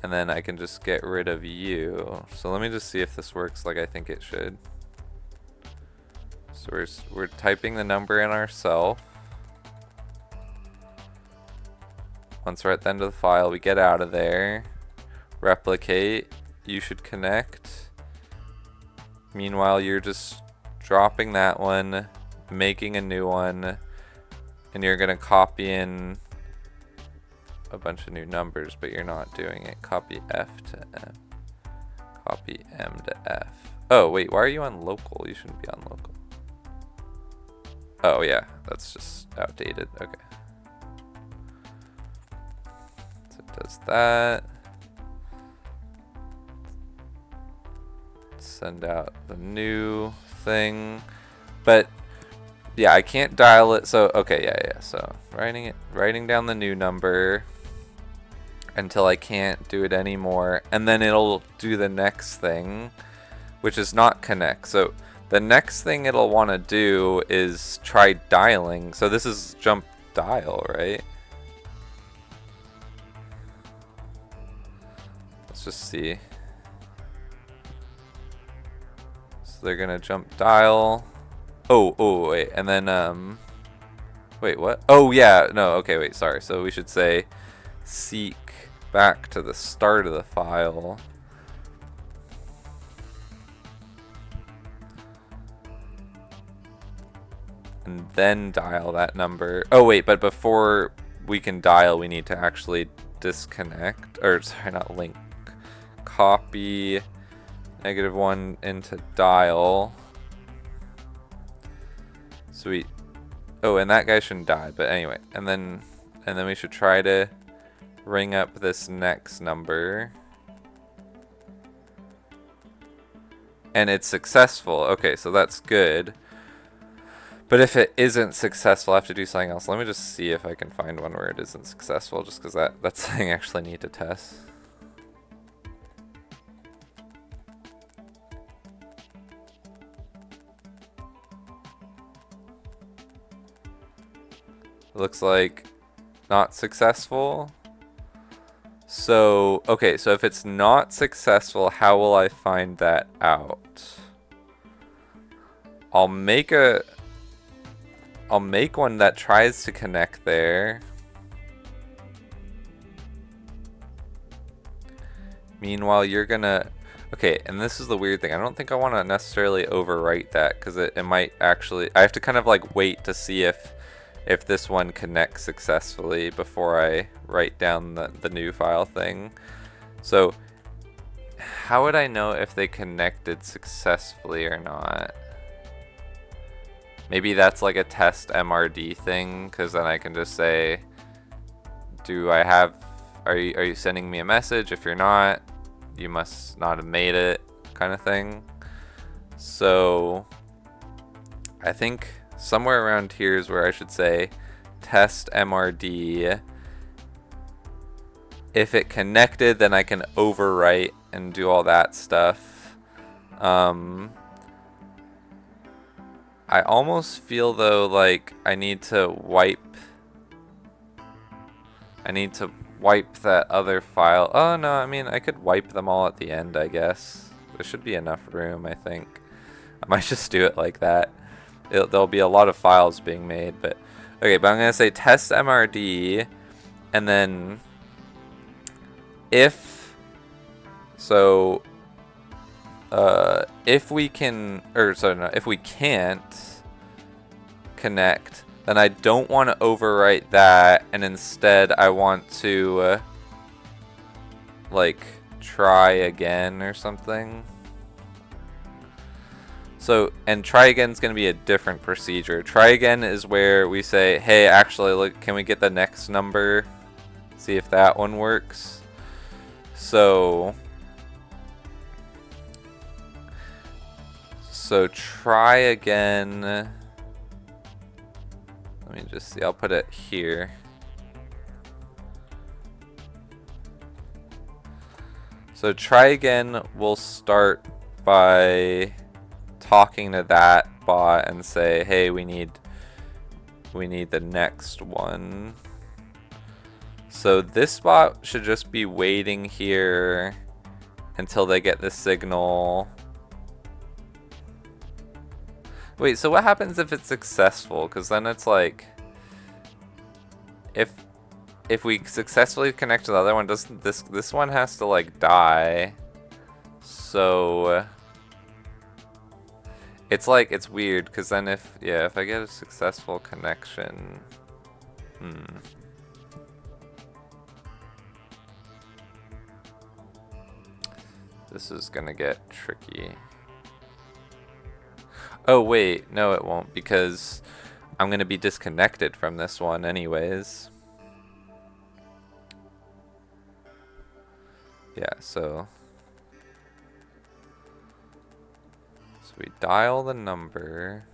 And then I can just get rid of you. So let me just see if this works like I think it should. So we're typing the number in ourselves. Once we're at the end of the file, we get out of there, replicate, you should connect. Meanwhile, you're just dropping that one, making a new one, and you're gonna copy in a bunch of new numbers, but you're not doing it. Copy F to M, copy M to F. Oh wait, why are you on local? You shouldn't be on local. Oh yeah, that's just outdated, okay. Does that. Send out the new thing. But yeah, I can't dial it. So okay, yeah. So writing down the new number until I can't do it anymore, and then it'll do the next thing, which is not connect. So the next thing it'll want to do is try dialing. So this is jump dial, right? Let's just see. So they're gonna jump dial. Oh wait, and then wait, what? Oh yeah, no, okay, wait, sorry. So we should say seek back to the start of the file. And then dial that number. Oh wait, but before we can dial, we need to actually disconnect, or sorry, not link. Copy -1 into dial. Sweet. Oh, and that guy shouldn't die, but anyway. And then we should try to ring up this next number. And it's successful. Okay, so that's good. But if it isn't successful, I have to do something else. Let me just see if I can find one where it isn't successful, just because that's something I actually need to test. Looks like not successful. So, okay, so if it's not successful, how will I find that out? I'll make one that tries to connect there. Meanwhile, you're gonna, okay, and this is the weird thing. I don't think I want to necessarily overwrite that, because it might actually, I have to kind of like wait to see if this one connects successfully before I write down the new file thing. So how would I know if they connected successfully or not? Maybe that's like a test MRD thing, because then I can just say, are you sending me a message? If you're not, you must not have made it, kind of thing. So I think somewhere around here is where I should say test MRD if it connected, then I can overwrite and do all that stuff. I almost feel though like I need to wipe that other file. Oh no, I mean I could wipe them all at the end, I guess. There should be enough room, I think. I might just do it like that. There'll be a lot of files being made, but okay, but I'm gonna say test MRD, and then if we can, if we can't connect, then I don't want to overwrite that, and instead I want to like try again or something. So, and try again is going to be a different procedure. Try again is where we say, hey, actually, look, can we get the next number? See if that one works. So try again. Let me just see. I'll put it here. So try again. We'll start by talking to that bot and say, hey, we need the next one. So this bot should just be waiting here until they get the signal. Wait, so what happens if it's successful? Because then it's like, if we successfully connect to the other one, doesn't this one has to like die? So it's like, it's weird, because then if I get a successful connection, this is gonna get tricky. Oh wait, no it won't, because I'm gonna be disconnected from this one anyways. Yeah, so we dial the number,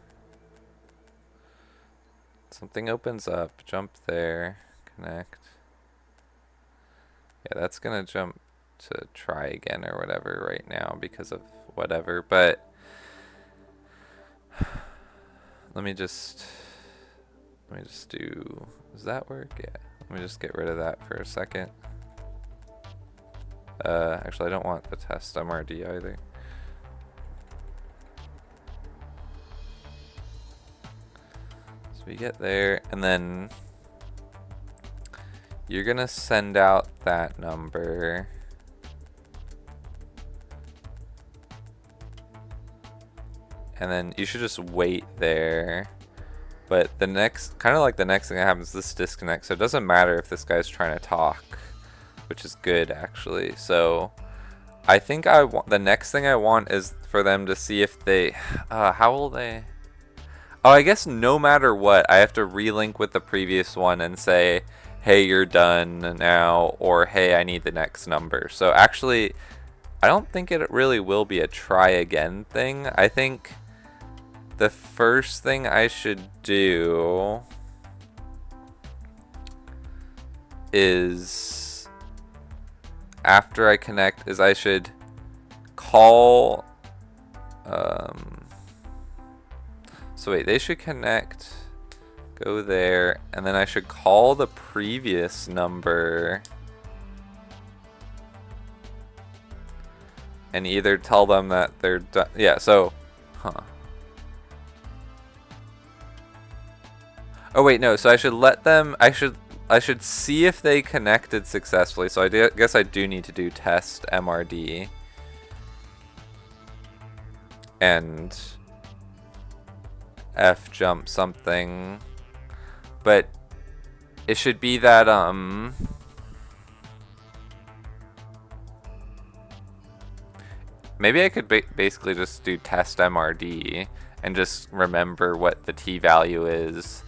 something opens up, jump there, connect. Yeah, that's gonna jump to try again or whatever right now because of whatever, but let me just do, does that work? Yeah, let me just get rid of that for a second. Actually I don't want the test MRD either. So we get there, and then you're gonna send out that number. And then you should just wait there. But the next, kind of like the next thing that happens, this disconnect. So it doesn't matter if this guy's trying to talk, which is good actually. So I think the next thing I want is for them to see if they, how will they? Oh, I guess no matter what, I have to relink with the previous one and say, hey, you're done now, or hey, I need the next number. So actually, I don't think it really will be a try again thing. I think the first thing I should do is, after I connect, is I should call, so wait, they should connect, go there, and then I should call the previous number and either tell them that they're done. Yeah, so, oh wait, no, so I should let them, I should see if they connected successfully. So I guess I do need to do test MRD. And F jump something. But it should be that, maybe I could basically just do test MRD and just remember what the T value is.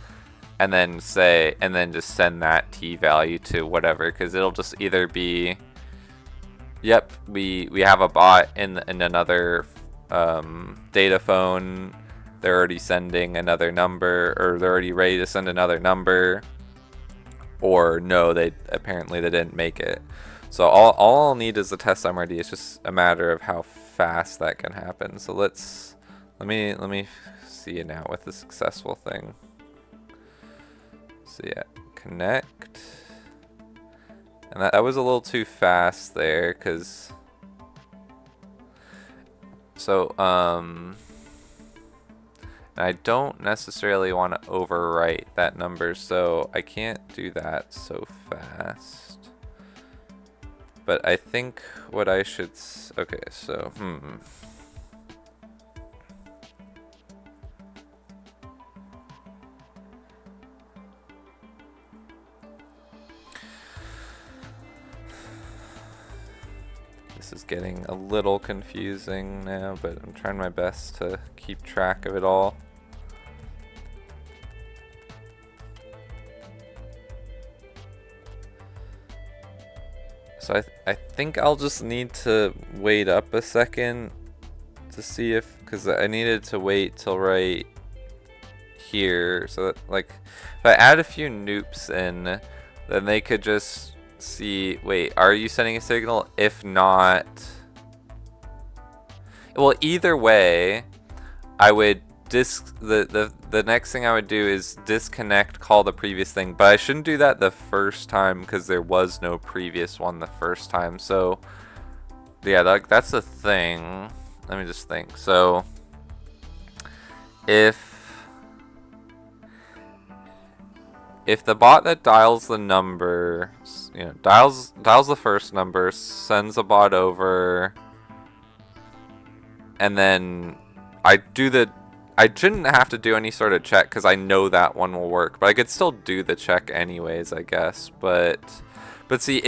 And then just send that T value to whatever, because it'll just either be, yep, we have a bot in another data phone, they're already sending another number, or they're already ready to send another number, or no, they apparently they didn't make it. So all I'll need is a test MRD. It's just a matter of how fast that can happen. So let me see it now with the successful thing. So yeah, connect. And that was a little too fast there, cause so I don't necessarily want to overwrite that number, so I can't do that so fast. But I think what I should okay, so this is getting a little confusing now, but I'm trying my best to keep track of it all. So I think I'll just need to wait up a second to see if, because I needed to wait till right here, so that, like, if I add a few noops in, then they could just see, wait, are you sending a signal? If not, well, either way, I would the next thing I would do is disconnect, call the previous thing, but I shouldn't do that the first time because there was no previous one the first time. So yeah, that's the thing. Let me just think. So if the bot that dials the number, you know, dials the first number, sends a bot over, and then I shouldn't have to do any sort of check because I know that one will work, but I could still do the check anyways, I guess. But see,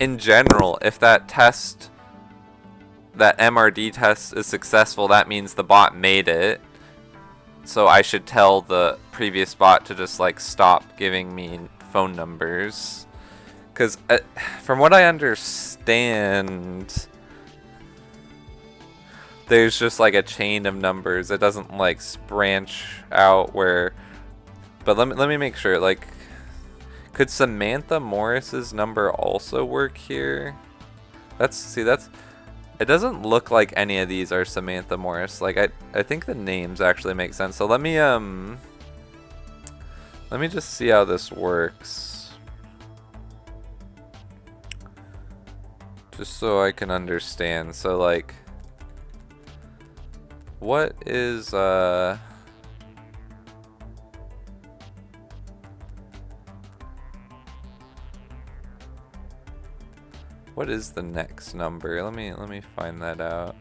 in general, if that test, that MRD test is successful, that means the bot made it. So I should tell the previous bot to just like stop giving me phone numbers. Because from what I understand, there's just like a chain of numbers. It doesn't like branch out where. But let me make sure. Like, could Samantha Morris's number also work here? That's it doesn't look like any of these are Samantha Morris. Like I think the names actually make sense. So let me just see how this works. Just so I can understand. So like, what is what is the next number? Let me find that out.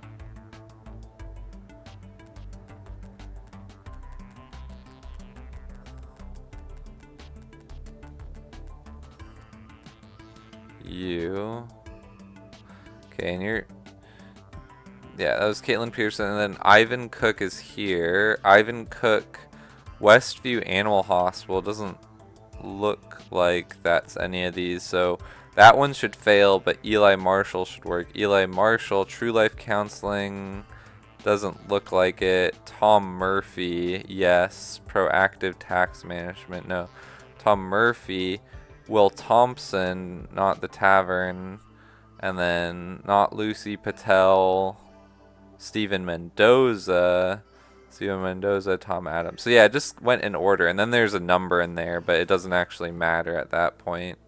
You. Okay, and you're, yeah, that was Caitlin Pearson, and then Ivan Cook is here. Ivan Cook, Westview Animal Hospital. Doesn't look like that's any of these, so that one should fail, but Eli Marshall should work. Eli Marshall, True Life Counseling, doesn't look like it. Tom Murphy, yes. Proactive Tax Management, no. Tom Murphy. Will Thompson, not the Tavern. And then not Lucy Patel. Steven Mendoza, Tom Adams. So yeah, it just went in order, and then there's a number in there, but it doesn't actually matter at that point.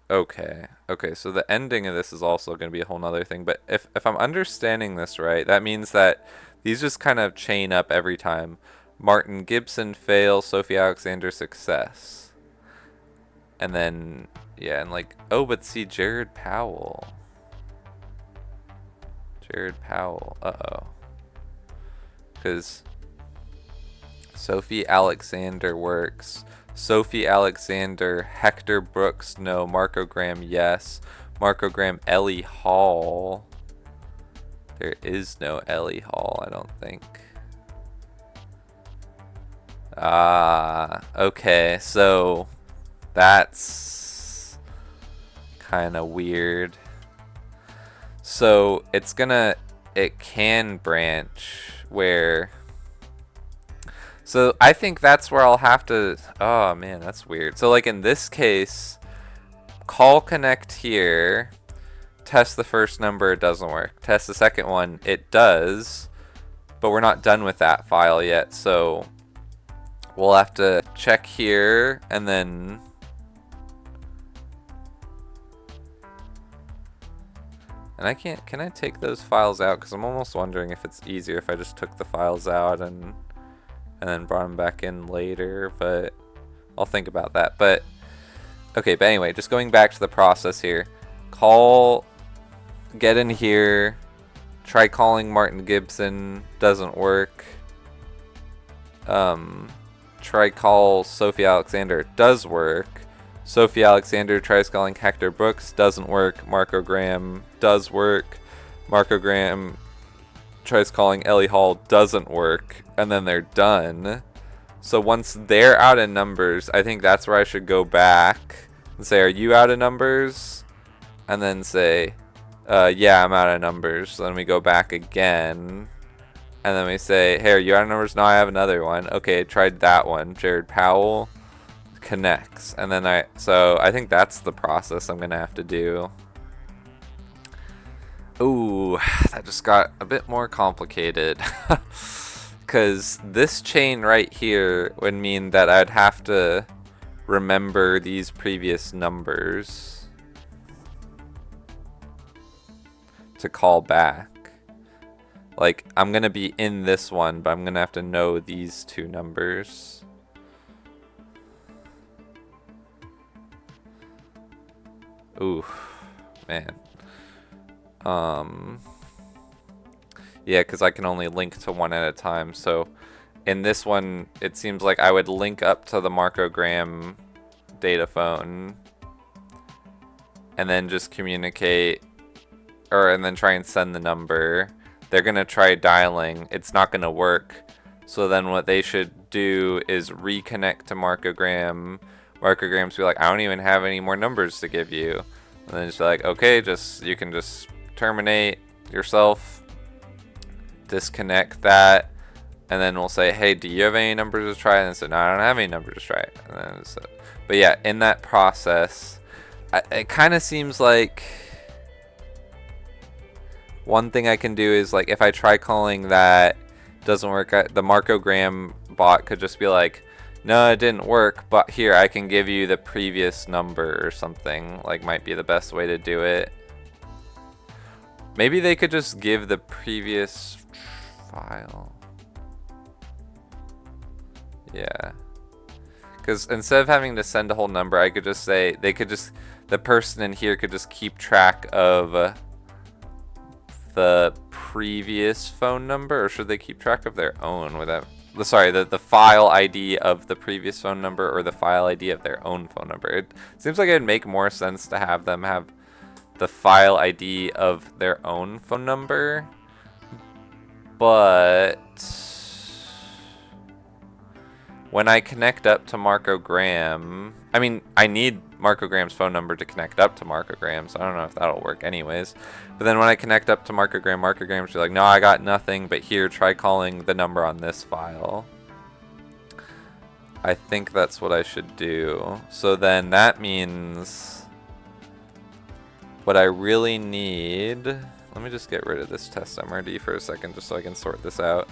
Okay, so the ending of this is also going to be a whole nother thing, but if I'm understanding this right, that means that these just kind of chain up every time. Martin Gibson fail, Sophie Alexander success. And then, yeah, and like, oh, but see, Jared Powell, uh-oh. Because Sophie Alexander works. Sophie Alexander, Hector Brooks, no. Marco Graham, yes. Marco Graham, Ellie Hall. There is no Ellie Hall, I don't think. Okay, so that's kind of weird. So it can branch where, So I think that's where I'll have to, oh man, that's weird. So like in this case, call connect here, test the first number, it doesn't work. Test the second one, it does, but we're not done with that file yet. So we'll have to check here and then and I can't, can I take those files out? Because I'm almost wondering if it's easier if I just took the files out and then brought them back in later, but I'll think about that. But okay, but anyway, just going back to the process here. Call, get in here, try calling Martin Gibson, doesn't work. Try call Sophie Alexander, does work. Sophie Alexander tries calling Hector Brooks, doesn't work. Marco Graham does work. Marco Graham tries calling Ellie Hall, doesn't work, and then they're done. So once they're out of numbers, I think that's where I should go back and say, are you out of numbers? And then say, yeah, I'm out of numbers. So then we go back again. And then we say, hey, are you out of numbers? No, I have another one. Okay, I tried that one. Jared Powell connects. And then so I think that's the process I'm going to have to do. Ooh, that just got a bit more complicated. Because this chain right here would mean that I'd have to remember these previous numbers to call back. Like, I'm going to be in this one, but I'm going to have to know these two numbers. Ooh, man. Yeah, because I can only link to one at a time. So in this one, it seems like I would link up to the Marco Graham data phone and then just communicate, and then try and send the number. They're going to try dialing. It's not going to work. So then what they should do is reconnect to Marco Graham. Marco Graham's be like, I don't even have any more numbers to give you. And then just be like, okay, you can just terminate yourself, disconnect that, and then we'll say, hey, do you have any numbers to try? And so, no, I don't have any numbers to try. And then but yeah, in that process, it kind of seems like one thing I can do is, like, if I try calling that, doesn't work, the Marco Graham bot could just be like, no, it didn't work, but here, I can give you the previous number or something. Like, might be the best way to do it. Maybe they could just give the previous file. Yeah. Because instead of having to send a whole number, I could just say, the person in here could just keep track of the previous phone number, or should they keep track of their own without, sorry, the file ID of the previous phone number, or the file ID of their own phone number? It seems like it'd make more sense to have them have the file ID of their own phone number, but when I connect up to Marco Graham, I mean, I need Marco Graham's phone number to connect up to Marco Graham, so I don't know if that'll work anyways. But then when I connect up to Marco Graham's like, no, I got nothing, but here, try calling the number on this file. I think that's what I should do. So then that means what I really need, let me just get rid of this test MRD for a second just so I can sort this out,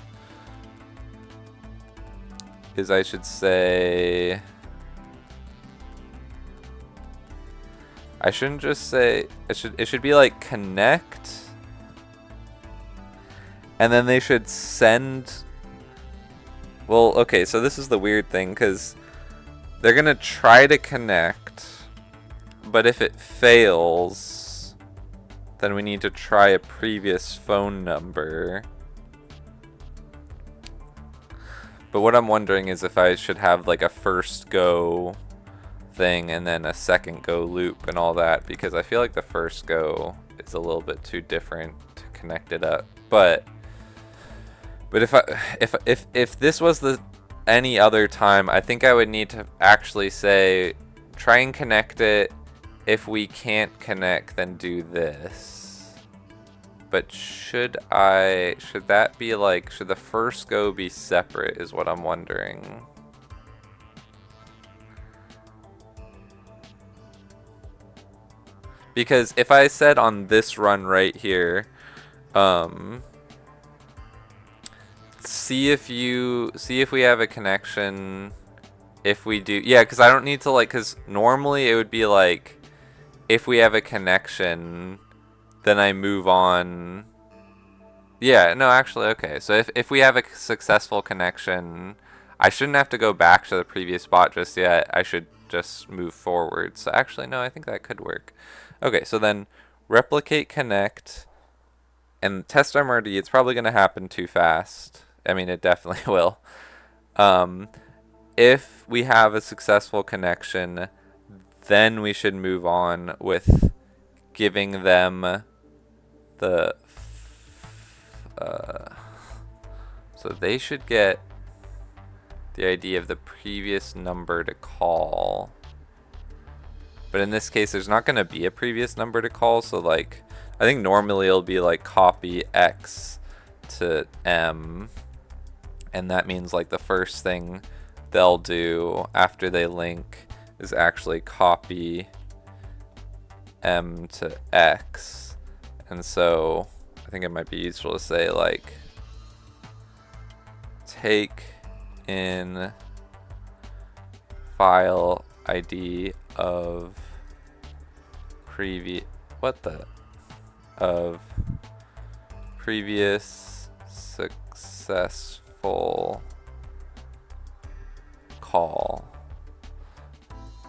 is I should say, I shouldn't just say, it should be like connect, and then they should send, well, okay, so this is the weird thing, because they're going to try to connect, but if it fails, then we need to try a previous phone number. But what I'm wondering is if I should have like a first go thing and then a second go loop and all that, because I feel like the first go is a little bit too different to connect it up. But if this was any other time, I think I would need to actually say, try and connect it. If we can't connect, then do this. But should that be like, should the first go be separate is what I'm wondering. Because if I said on this run right here, see if we have a connection. If we do, yeah, because I don't need to, like, because normally it would be like, if we have a connection, then I move on. Yeah, no, actually, okay. So if we have a successful connection, I shouldn't have to go back to the previous spot just yet. I should just move forward. So actually, no, I think that could work. Okay, so then replicate connect and test MRD. It's probably going to happen too fast. I mean, it definitely will. If we have a successful connection, then we should move on with giving them the so they should get the ID of the previous number to call. But in this case, there's not going to be a previous number to call, so like, I think normally it'll be like copy X to M, and that means like the first thing they'll do after they link is actually copy M to X. And so I think it might be useful to say like, take in file ID of previous successful call.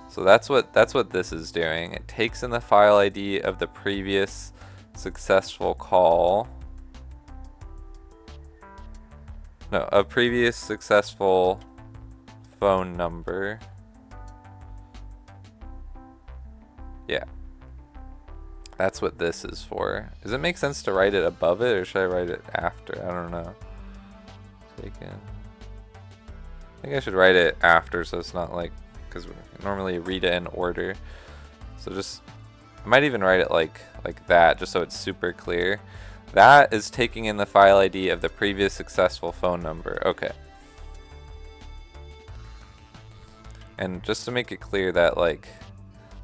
So that's what this is doing. It takes in the file ID of the previous successful call. No, a previous successful phone number. Yeah. That's what this is for. Does it make sense to write it above it, or should I write it after? I don't know. Taken. I think I should write it after, so it's not like, because we normally read it in order. So just, I might even write it like that, just so it's super clear. That is taking in the file ID of the previous successful phone number. Okay. And just to make it clear that like,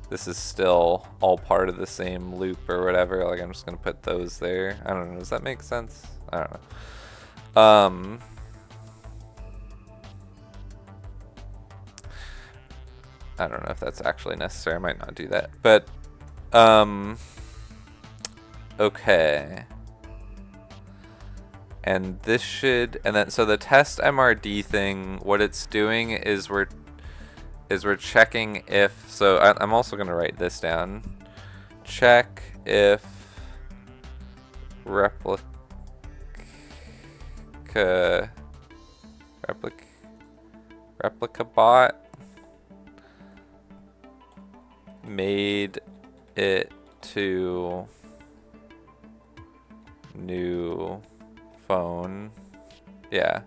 this is still all part of the same loop or whatever, like I'm just gonna put those there. I don't know, does that make sense? I don't know. I don't know if that's actually necessary. I might not do that. But okay. And this should, and then so the test MRD thing, what it's doing is we're checking if, so I'm also going to write this down. Check if replica bot made it to new phone. Yeah.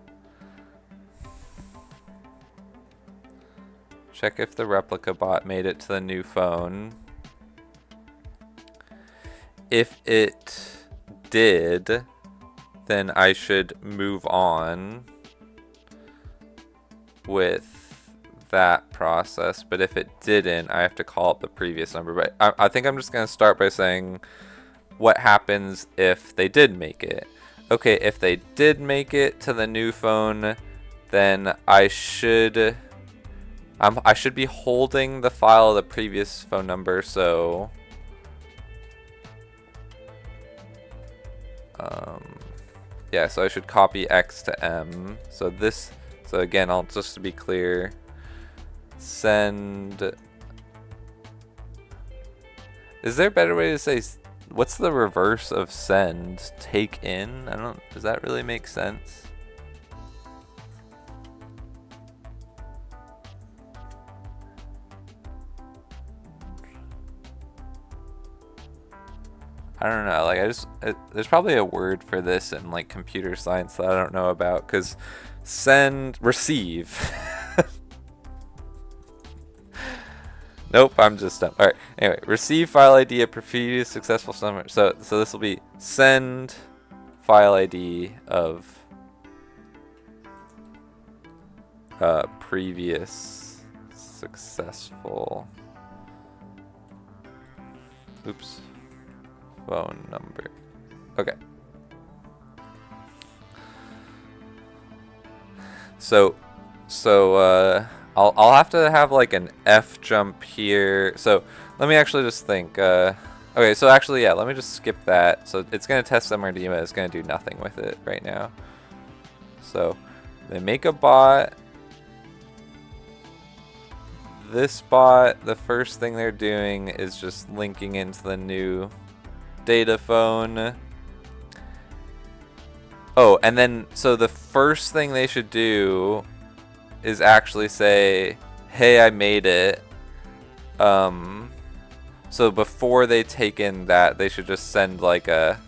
Check if the replica bot made it to the new phone. If it did, then I should move on with that process. But if it didn't, I have to call up the previous number. But I think I'm just going to start by saying what happens if they did make it. Okay, if they did make it to the new phone, then I should be holding the file of the previous phone number, so yeah, so I should copy X to M. So again, I'll just to be clear, send. Is there a better way to say, what's the reverse of send? Take in? Does that really make sense? I don't know, like there's probably a word for this in like computer science that I don't know about, because receive. Nope, I'm just dumb. All right. Anyway, receive file ID of previous successful summer. So this will be send file ID of previous successful. Oops. Phone number. Okay. So I'll have to have like an F jump here. So let me actually just think. Okay, so actually, yeah, let me just skip that. So it's gonna test MRD, but it's gonna do nothing with it right now. So they make a bot. This bot, the first thing they're doing is just linking into the new Dataphone. Oh, and then so the first thing they should do is actually say, "Hey, I made it." So before they take in that, they should just send like it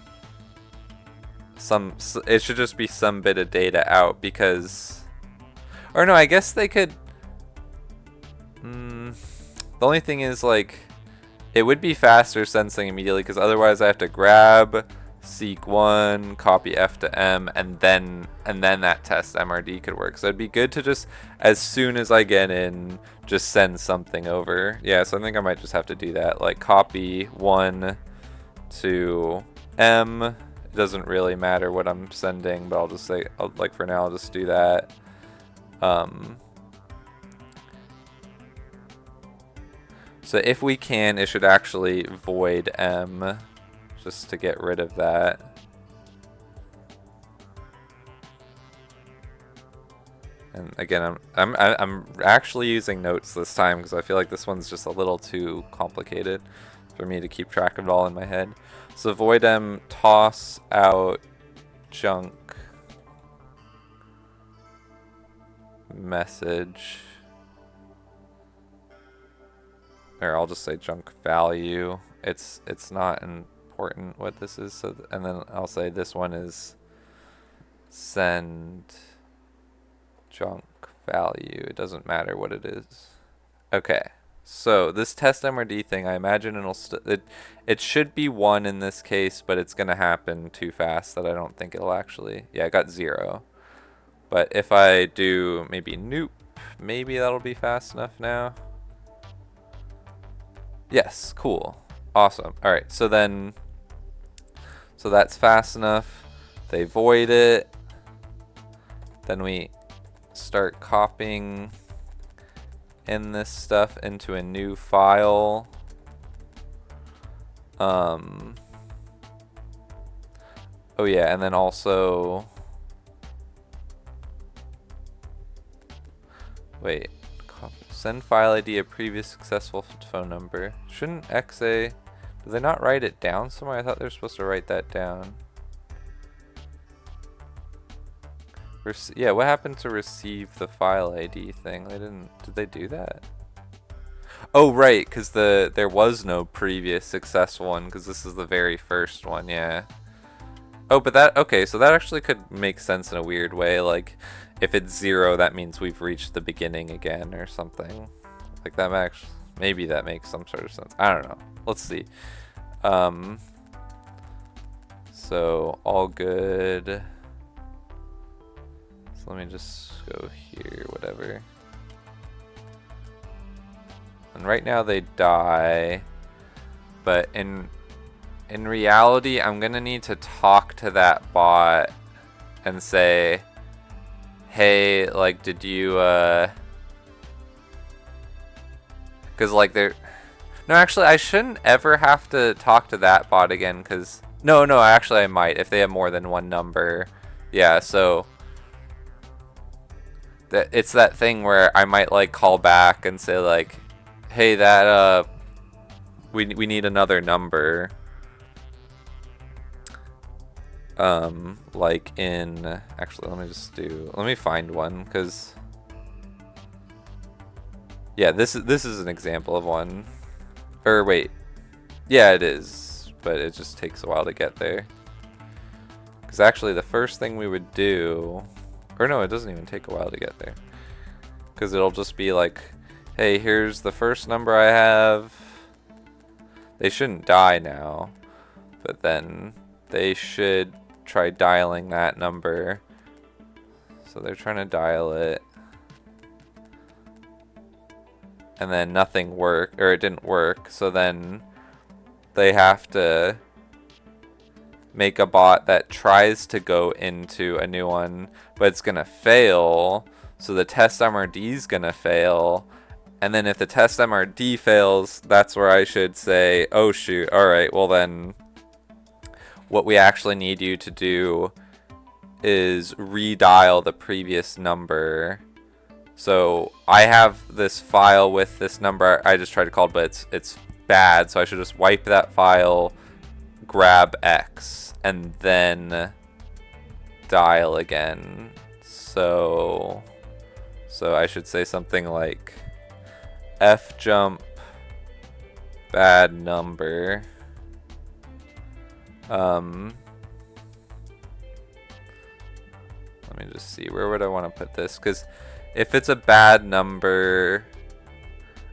should just be some bit of data out because, or no, I guess they could. The only thing is, like, it would be faster sensing immediately because otherwise I have to grab seek 1, copy F to M, and then that test MRD could work. So it'd be good to just, as soon as I get in, just send something over. Yeah, so I think I might just have to do that. Like copy 1 to M. It doesn't really matter what I'm sending, but I'll just say, like for now, I'll just do that. So if we can, it should actually void M, just to get rid of that. And again, I'm actually using notes this time because I feel like this one's just a little too complicated for me to keep track of it all in my head. So void M, toss out junk message. Or I'll just say junk value. It's not important what this is. So and then I'll say this one is send junk value. It doesn't matter what it is. Okay. So this test MRD thing, I imagine it should be 1 in this case, but it's gonna happen too fast that I don't think it'll actually. Yeah, I got 0. But if I do maybe noop, maybe that'll be fast enough now. Yes, cool. Awesome. Alright, so that's fast enough. They void it. Then we start copying in this stuff into a new file. Oh yeah, and then also wait. Send file ID a previous successful phone number. Shouldn't EXA... Do they not write it down somewhere? I thought they were supposed to write that down. Yeah, what happened to receive the file ID thing? They didn't... Did they do that? Oh, right, because there was no previous successful one, because this is the very first one, yeah. Oh, but that... Okay, so that actually could make sense in a weird way, like... If it's 0, that means we've reached the beginning again or something. Like that maybe that makes some sort of sense. I don't know. Let's see. So all good. So let me just go here, whatever. And right now they die, but in reality, I'm gonna need to talk to that bot and say, hey, like, did you, because, like, no, actually, I shouldn't ever have to talk to that bot again, because, no, actually, I might, if they have more than one number. Yeah, so, it's that thing where I might, like, call back and say, like, hey, that, we need another number. Like in, actually, let me find one, because, yeah, this is an example of one, or wait, yeah, it is, but it just takes a while to get there, because actually the first thing we would do, or no, it doesn't even take a while to get there, because it'll just be like, hey, here's the first number I have. They shouldn't die now, but then they should try dialing that number. So they're trying to dial it. And then nothing worked, or it didn't work. So then they have to make a bot that tries to go into a new one, but it's gonna fail. So the test MRD is gonna fail. And then if the test MRD fails, that's where I should say, oh shoot, alright, well then what we actually need you to do is redial the previous number. So I have this file with this number I just tried to call, but it's bad, so I should just wipe that file, grab X, and then dial again. So I should say something like F jump bad number. Let me just see, where would I want to put this? Because if it's a bad number,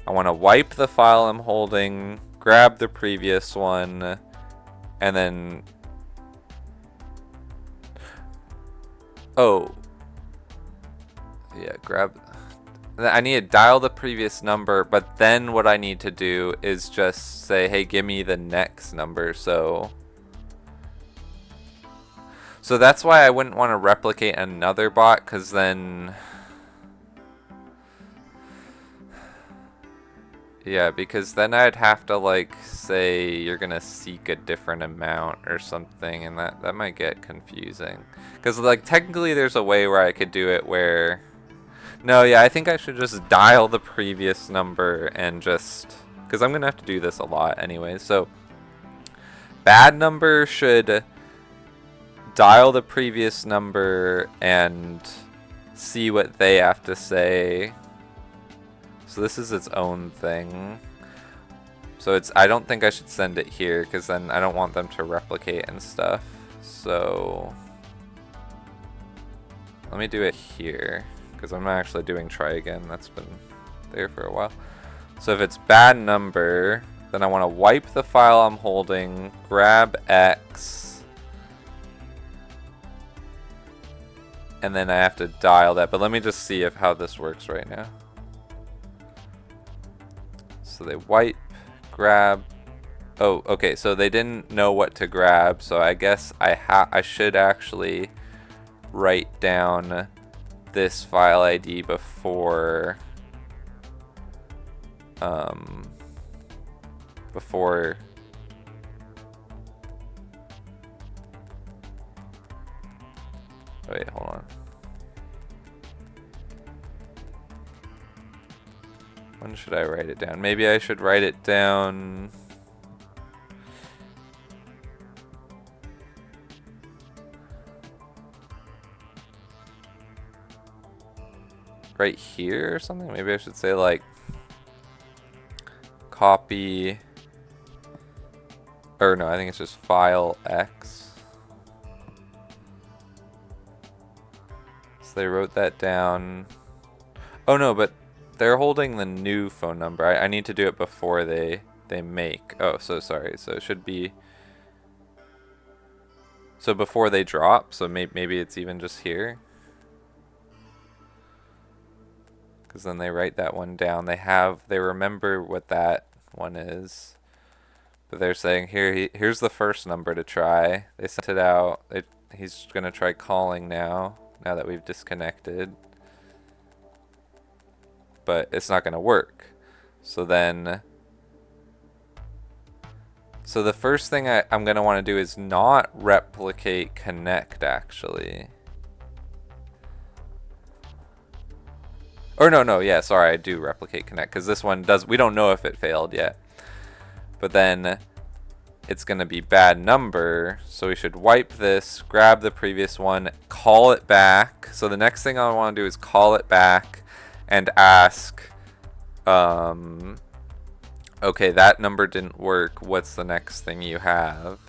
I want to wipe the file I'm holding, grab the previous one, and then... Oh. Yeah, grab... I need to dial the previous number, but then what I need to do is just say, hey, give me the next number, so that's why I wouldn't want to replicate another bot, because then... Yeah, because then I'd have to, like, say you're gonna seek a different amount or something, and that might get confusing. Because, like, technically there's a way where I could do it where... No, yeah, I think I should just dial the previous number and just... Because I'm gonna have to do this a lot anyway, so... Bad number should dial the previous number and see what they have to say. So this is its own thing. So it's, I don't think I should send it here, because then I don't want them to replicate and stuff. So let me do it here, because I'm not actually doing try again. That's been there for a while. So if it's bad number, then I want to wipe the file I'm holding, grab X, and then I have to dial that. But let me just see how this works right now. So they wipe, grab. Oh, okay, so they didn't know what to grab, so I guess I should actually write down this file ID before wait, hold on. When should I write it down? Maybe I should write it down... right here or something? Maybe I should say, like, copy... Or no, I think it's just file X. So they wrote that down. Oh no, but they're holding the new phone number. I need to do it before they make. Oh, so sorry. So it should be... So before they drop, so maybe it's even just here. Because then they write that one down. They remember what that one is. But they're saying, here's the first number to try. They sent it out. He's going to try calling now that we've disconnected. But it's not going to work. So then... So the first thing I'm going to want to do is not replicate connect, actually. Or no, yeah, sorry, I do replicate connect, because this one we don't know if it failed yet. But then it's going to be bad number, so we should wipe this, grab the previous one, call it back. So the next thing I want to do is call it back and ask, okay, that number didn't work. What's the next thing you have?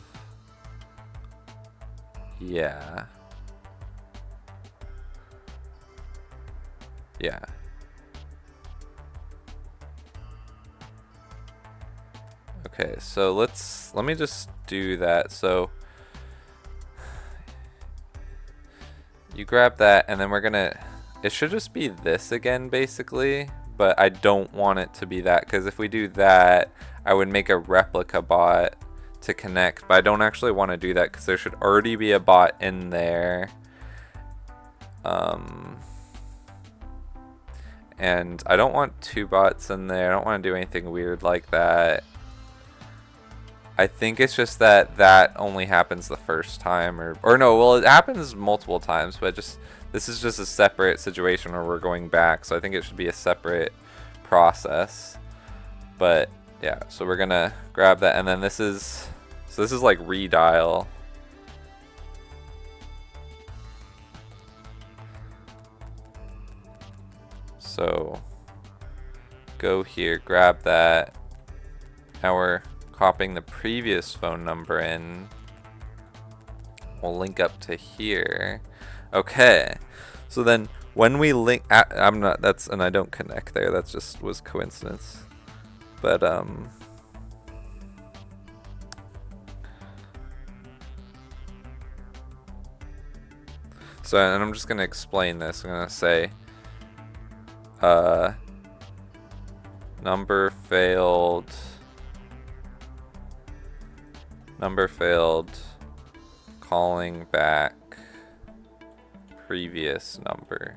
Yeah. Yeah. Okay, so let me just do that. So you grab that, and then we're gonna, it should just be this again basically, but I don't want it to be that, because if we do that, I would make a replica bot to connect, but I don't actually want to do that because there should already be a bot in there. And I don't want two bots in there. I don't want to do anything weird like that. I think it's just that that only happens the first time, or no, well, it happens multiple times, but just this is just a separate situation where we're going back, so I think it should be a separate process. But yeah, so we're gonna grab that, and then this is, so this is like redial. So go here, grab that. Now we're copying the previous phone number in. We'll link up to here. Okay. So then when we link, I'm not, that's, and I don't connect there. That just was coincidence. But so, and I'm just gonna explain this. I'm gonna say number failed, calling back previous number.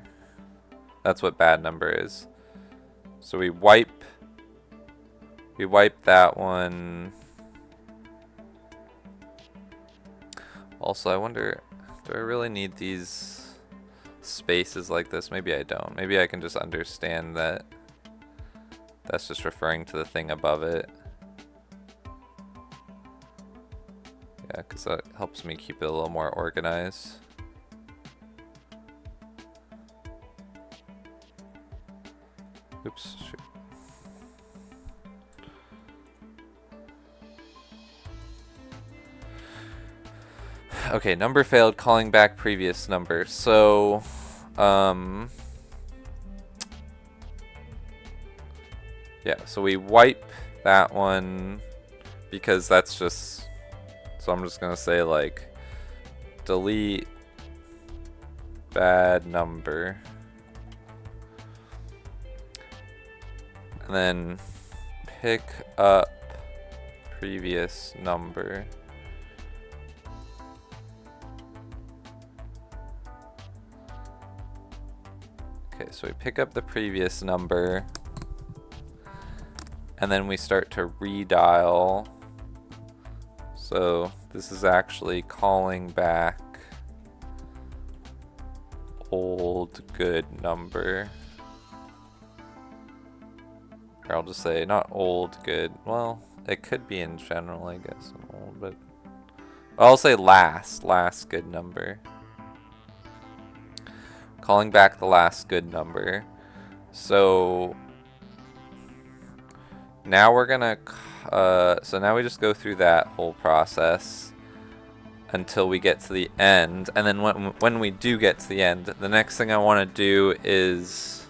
That's what bad number is. So we wipe that one. Also, I wonder, do I really need these spaces like this? Maybe I don't. Maybe I can just understand that that's just referring to the thing above it. Yeah, because that helps me keep it a little more organized. Oops, shoot. Okay, number failed, calling back previous number. So, yeah, so we wipe that one because that's just, so I'm just gonna say like delete bad number, and then pick up previous number. Okay, so we pick up the previous number, and then we start to redial. So this is actually calling back old good number. Or I'll just say not old good. Well, it could be in general, I guess, old, but I'll say last good number. Calling back the last good number. So now we're gonna, so now we just go through that whole process until we get to the end, and then when we do get to the end, the next thing I want to do is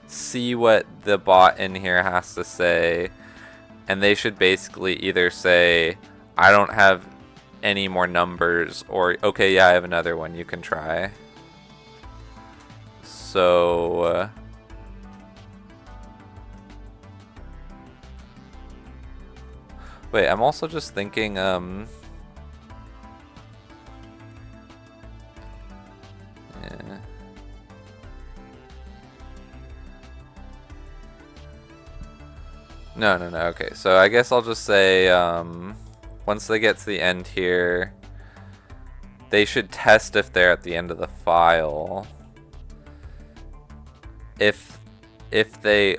see what the bot in here has to say, and they should basically either say, I don't have any more numbers, or okay, yeah, I have another one, you can try. So wait, I'm also just thinking no, okay, so I guess I'll just say once they get to the end here, they should test if they're at the end of the file. If they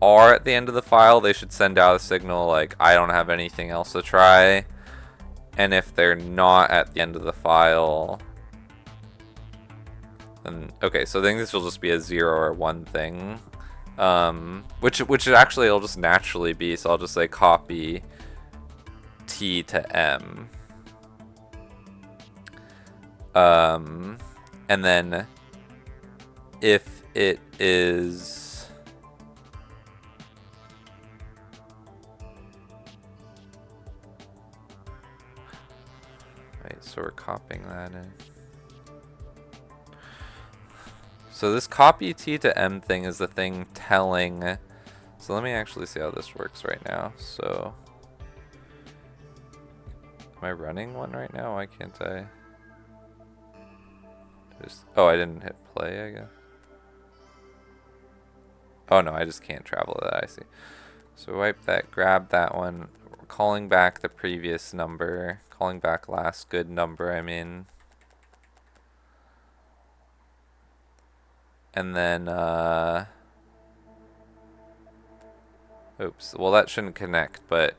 are at the end of the file, they should send out a signal like, I don't have anything else to try. And if they're not at the end of the file, then okay, so I think this will just be a 0 or 1 thing. Which actually it'll just naturally be, so I'll just say copy T to M. And then if it is copying that in. So this copy T to M thing is the thing telling. So let me actually see how this works right now. So am I running one right now? Why can't I? Oh, I didn't hit play, I guess. Oh no, I just can't travel that, I see. So wipe that, grab that one, calling back the previous number, calling back last good number, I mean. And then, oops, well that shouldn't connect, but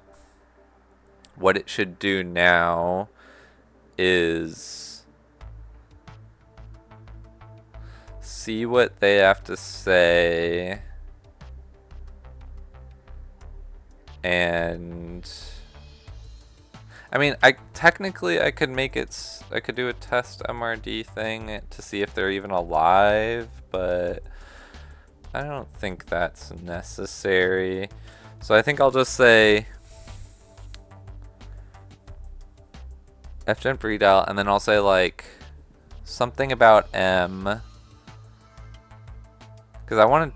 what it should do now is see what they have to say, and I mean, technically I could make it, I could do a test MRD thing to see if they're even alive, but I don't think that's necessary. So I think I'll just say fgen readout, and then I'll say like something about M, because I want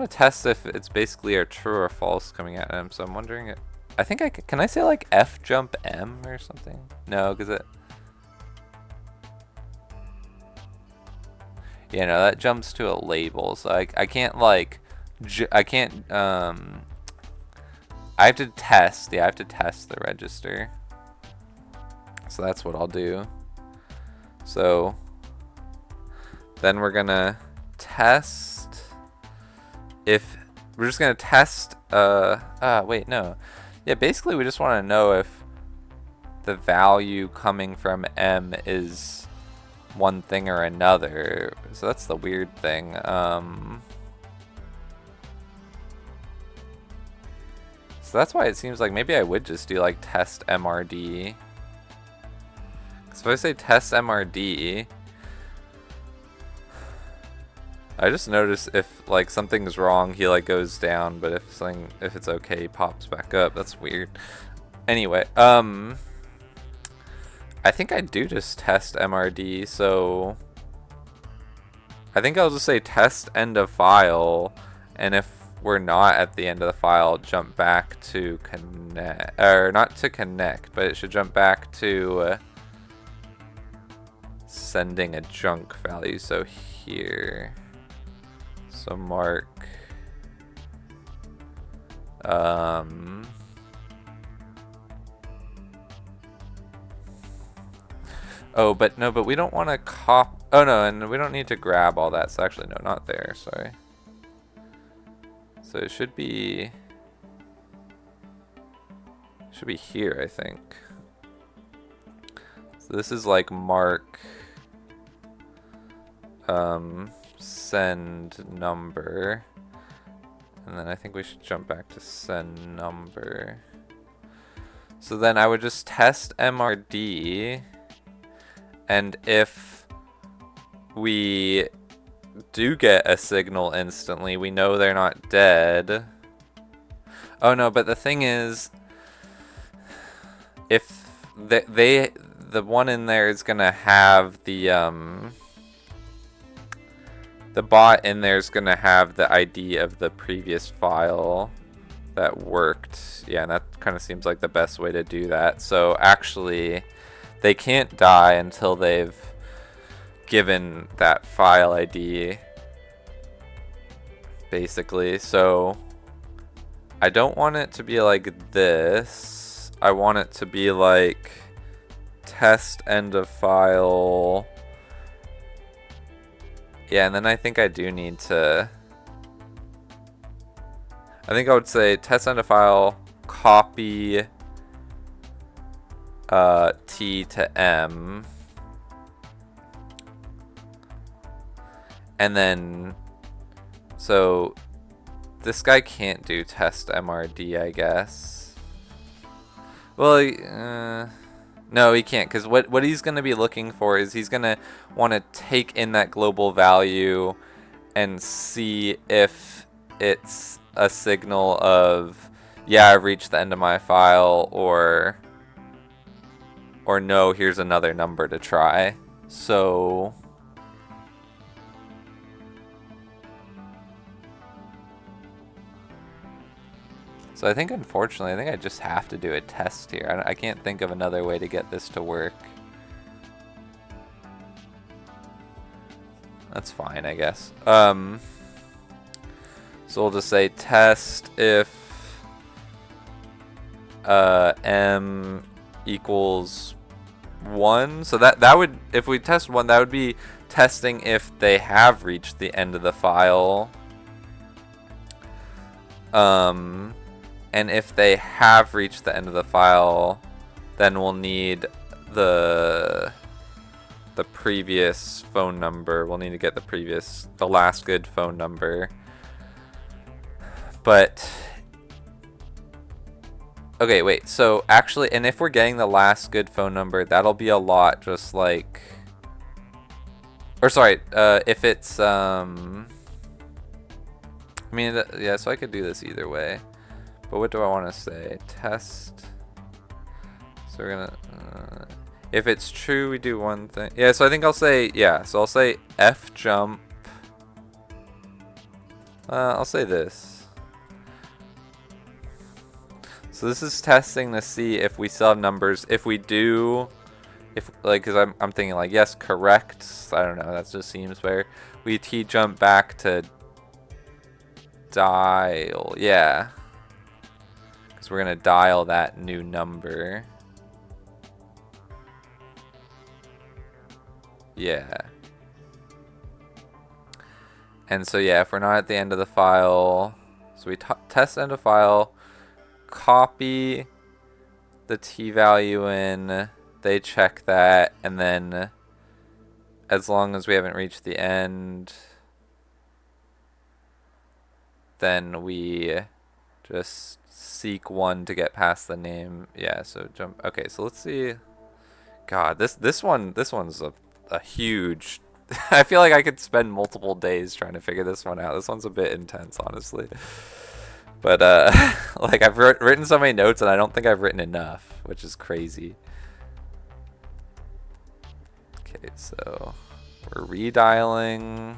to test if it's basically a true or false coming at M. So I'm wondering, I think can I say like F jump M or something? No, because it. Yeah, no, that jumps to a label, so I can't like, I can't, I have to test, yeah, I have to test the register. So that's what I'll do. So then we're gonna test if, we're just gonna test, wait, no. Yeah, basically we just wanna know if the value coming from M is one thing or another. So that's the weird thing. So that's why it seems like maybe I would just do like test MRD. So if I say test MRD, I just notice if like something's wrong, he like goes down, but if it's okay, he pops back up. That's weird. Anyway, I think I do just test MRD, so I think I'll just say test end of file, and if we're not at the end of the file, jump back to connect, or not to connect, but it should jump back to sending a junk value. So here, so mark oh, but no, but we don't want to oh no, and we don't need to grab all that. So actually, no, not there, sorry. So it should be here, I think. So this is like mark send number, and then I think we should jump back to send number. So then I would just test MRD, and if we do get a signal instantly, we know they're not dead. Oh no, but the thing is, if the one in there is gonna have the bot in there is gonna have the ID of the previous file that worked. Yeah, and that kind of seems like the best way to do that. So actually, they can't die until they've given that file ID, basically. So I don't want it to be like this. I want it to be like test end of file. Yeah, and then I think I do need to, I think I would say test end of file, copy T to M, and then, so this guy can't do test MRD, I guess. Well, no, he can't, because what he's going to be looking for is he's going to want to take in that global value and see if it's a signal of, yeah, I've reached the end of my file, or or no, here's another number to try. So I think, unfortunately, I think I just have to do a test here. I can't think of another way to get this to work. That's fine, I guess. So we'll just say test if m equals 1. So that would, if we test 1, that would be testing if they have reached the end of the file. And if they have reached the end of the file, then we'll need the previous phone number. We'll need to get the last good phone number. But okay, wait. So actually, and if we're getting the last good phone number, that'll be a lot just like, or sorry, if it's I mean, yeah, so I could do this either way. But what do I want to say? Test. So we're gonna, if it's true, we do one thing. Yeah, so I think I'll say, yeah, so I'll say f jump. I'll say this. So this is testing to see if we still have numbers. If we do, if like, cause I'm thinking like, yes, correct. I don't know, that just seems fair. We t jump back to dial, yeah. We're gonna dial that new number. Yeah. And so yeah, if we're not at the end of the file, so we test end of file, copy the t value in, they check that, and then as long as we haven't reached the end, then we just seek 1 to get past the name. Yeah, so jump. Okay, so let's see. God, this one's a huge. I feel like I could spend multiple days trying to figure this one out. This one's a bit intense, honestly. But like I've written so many notes and I don't think I've written enough, which is crazy. Okay, so we're redialing.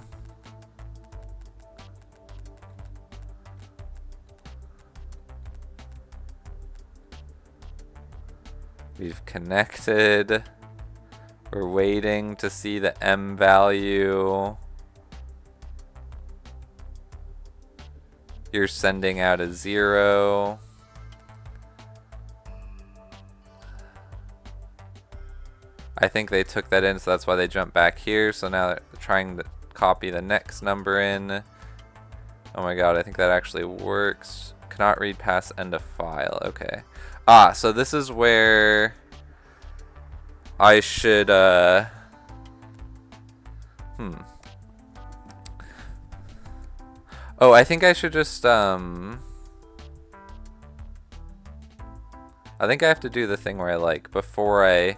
We've connected. We're waiting to see the M value. You're sending out a 0. I think they took that in, so that's why they jumped back here. So now they're trying to copy the next number in. Oh my god, I think that actually works. Cannot read past end of file. Okay. Ah, so this is where I should, Oh, I think I should just, I think I have to do the thing where I like, before I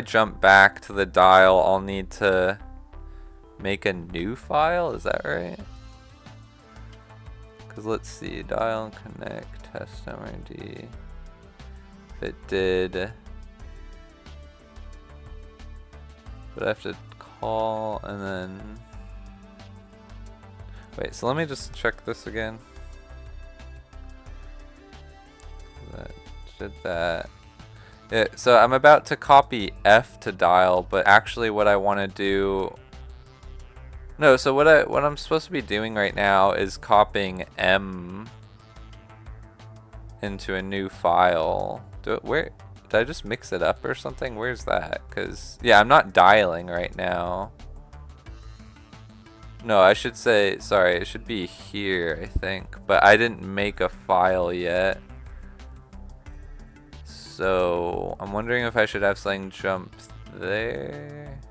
jump back to the dial, I'll need to make a new file, is that right? Because let's see, dial and connect, test MRD. If it did, but I have to call and then, wait, so let me just check this again. That did that. Yeah, so I'm about to copy F to dial, but actually what I want to do, no, so what I'm supposed to be doing right now is copying M into a new file. Where did I just mix it up or something? Where's that? Cause yeah, I'm not dialing right now. No, I should say, sorry, it should be here, I think, but I didn't make a file yet. So I'm wondering if I should have something jump there.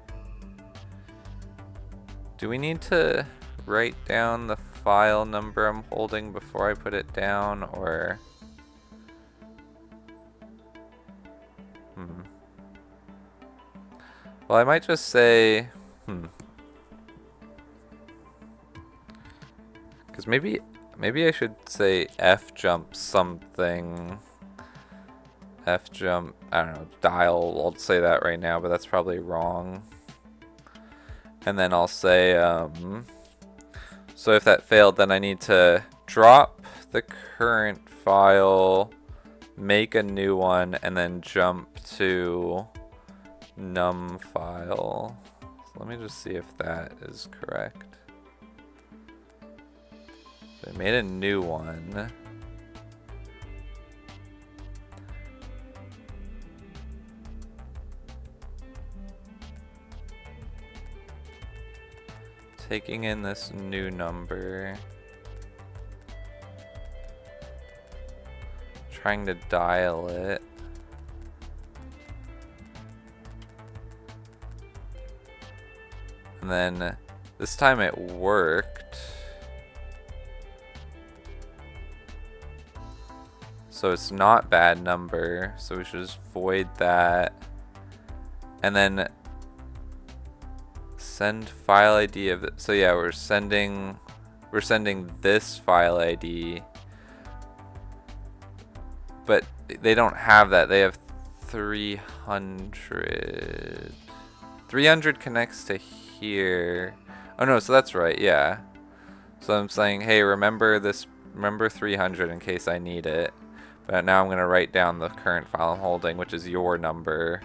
Do we need to write down the file number I'm holding before I put it down, or? Well, I might just say, because maybe I should say f jump something, F jump, I don't know, dial, I'll say that right now, but that's probably wrong. And then I'll say, so if that failed, then I need to drop the current file, make a new one, and then jump to num file. So let me just see if that is correct. So I made a new one. Taking in this new number. Trying to dial it. And then this time it worked. So it's not bad number. So we should just void that. And then send file ID of it. So yeah, we're sending this file ID. But they don't have that. They have 300. 300 connects to here. Oh no, so that's right, yeah. So I'm saying, hey, remember 300 in case I need it. But now I'm gonna write down the current file I'm holding, which is your number.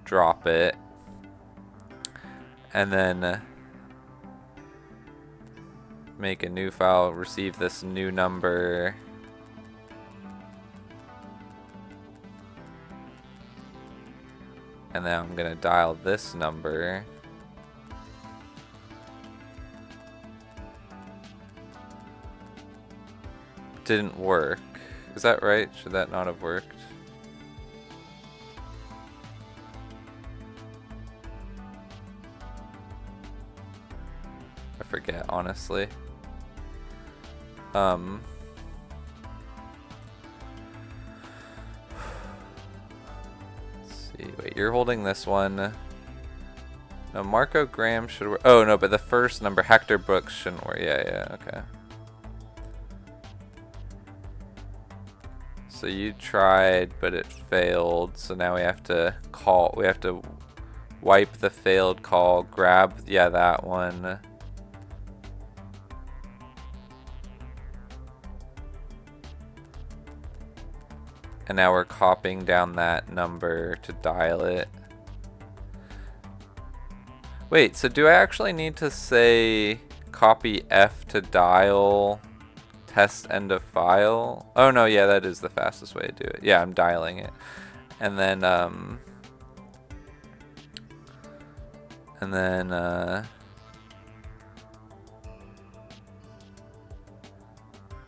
Drop it. And then make a new file, receive this new number. And then I'm gonna dial this number. Didn't work. Is that right? Should that not have worked? I forget, honestly. Let's see. Wait, you're holding this one. No, Marco Graham should work. Oh no, but the first number, Hector Brooks, shouldn't work. Yeah, okay. So you tried, but it failed. So now we have to call. We have to wipe the failed call. Grab, yeah, that one. And now we're copying down that number to dial it. Wait, so do I actually need to say copy F to dial test end of file? Oh no, yeah, that is the fastest way to do it. Yeah, I'm dialing it. And then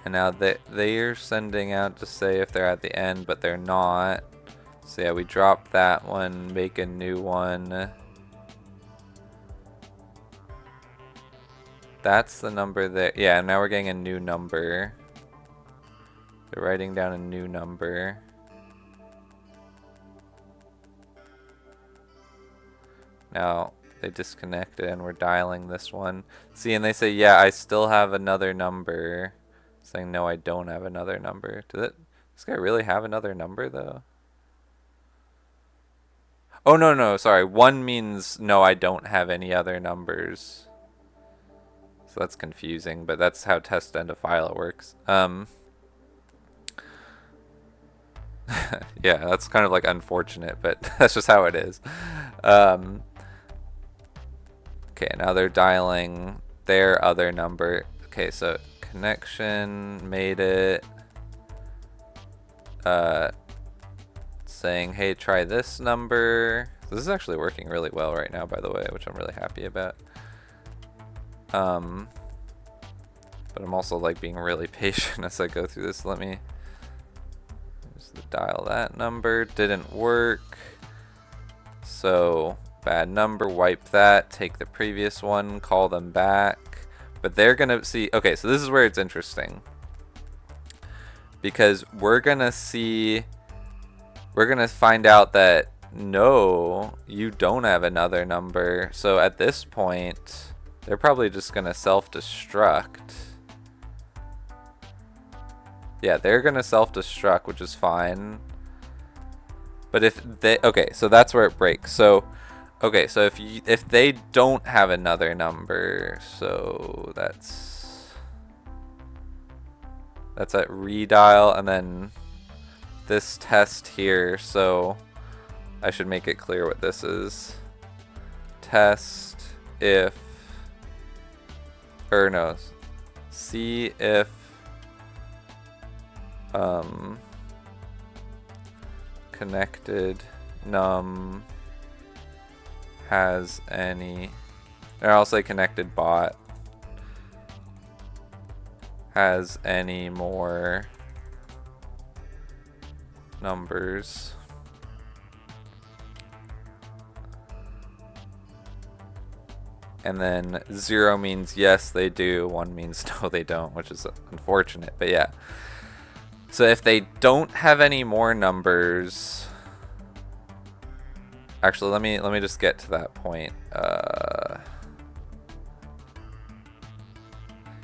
and now they're sending out to say if they're at the end, but they're not. So yeah, we drop that one, make a new one. That's the number there. Yeah, now we're getting a new number. They're writing down a new number. Now they disconnected and we're dialing this one. See, and they say, yeah, I still have another number. Saying, no, I don't have another number. Does this guy really have another number, though? Oh, no, sorry. One means, no, I don't have any other numbers. So that's confusing, but that's how test end of file works. Yeah, that's kind of like unfortunate, but that's just how it is. Okay, now they're dialing their other number. Okay, so connection made it. Saying, hey, try this number. This is actually working really well right now, by the way, which I'm really happy about. But I'm also like being really patient as I go through this. Let me just dial that number. Didn't work. So bad number, wipe that, take the previous one, call them back. But they're gonna see, okay, so this is where it's interesting. Because we're gonna find out that no, you don't have another number. So at this point, they're probably just gonna self-destruct. Yeah, they're gonna self-destruct, which is fine. But if they, okay, so that's where it breaks. So, okay, so if they don't have another number, so that's at redial, and then this test here, so I should make it clear what this is. Test if, or no, see if connected num has any, or I'll say connected bot has any more numbers. And then 0 means yes they do, 1 means no they don't, which is unfortunate, but yeah. So if they don't have any more numbers, actually let me just get to that point.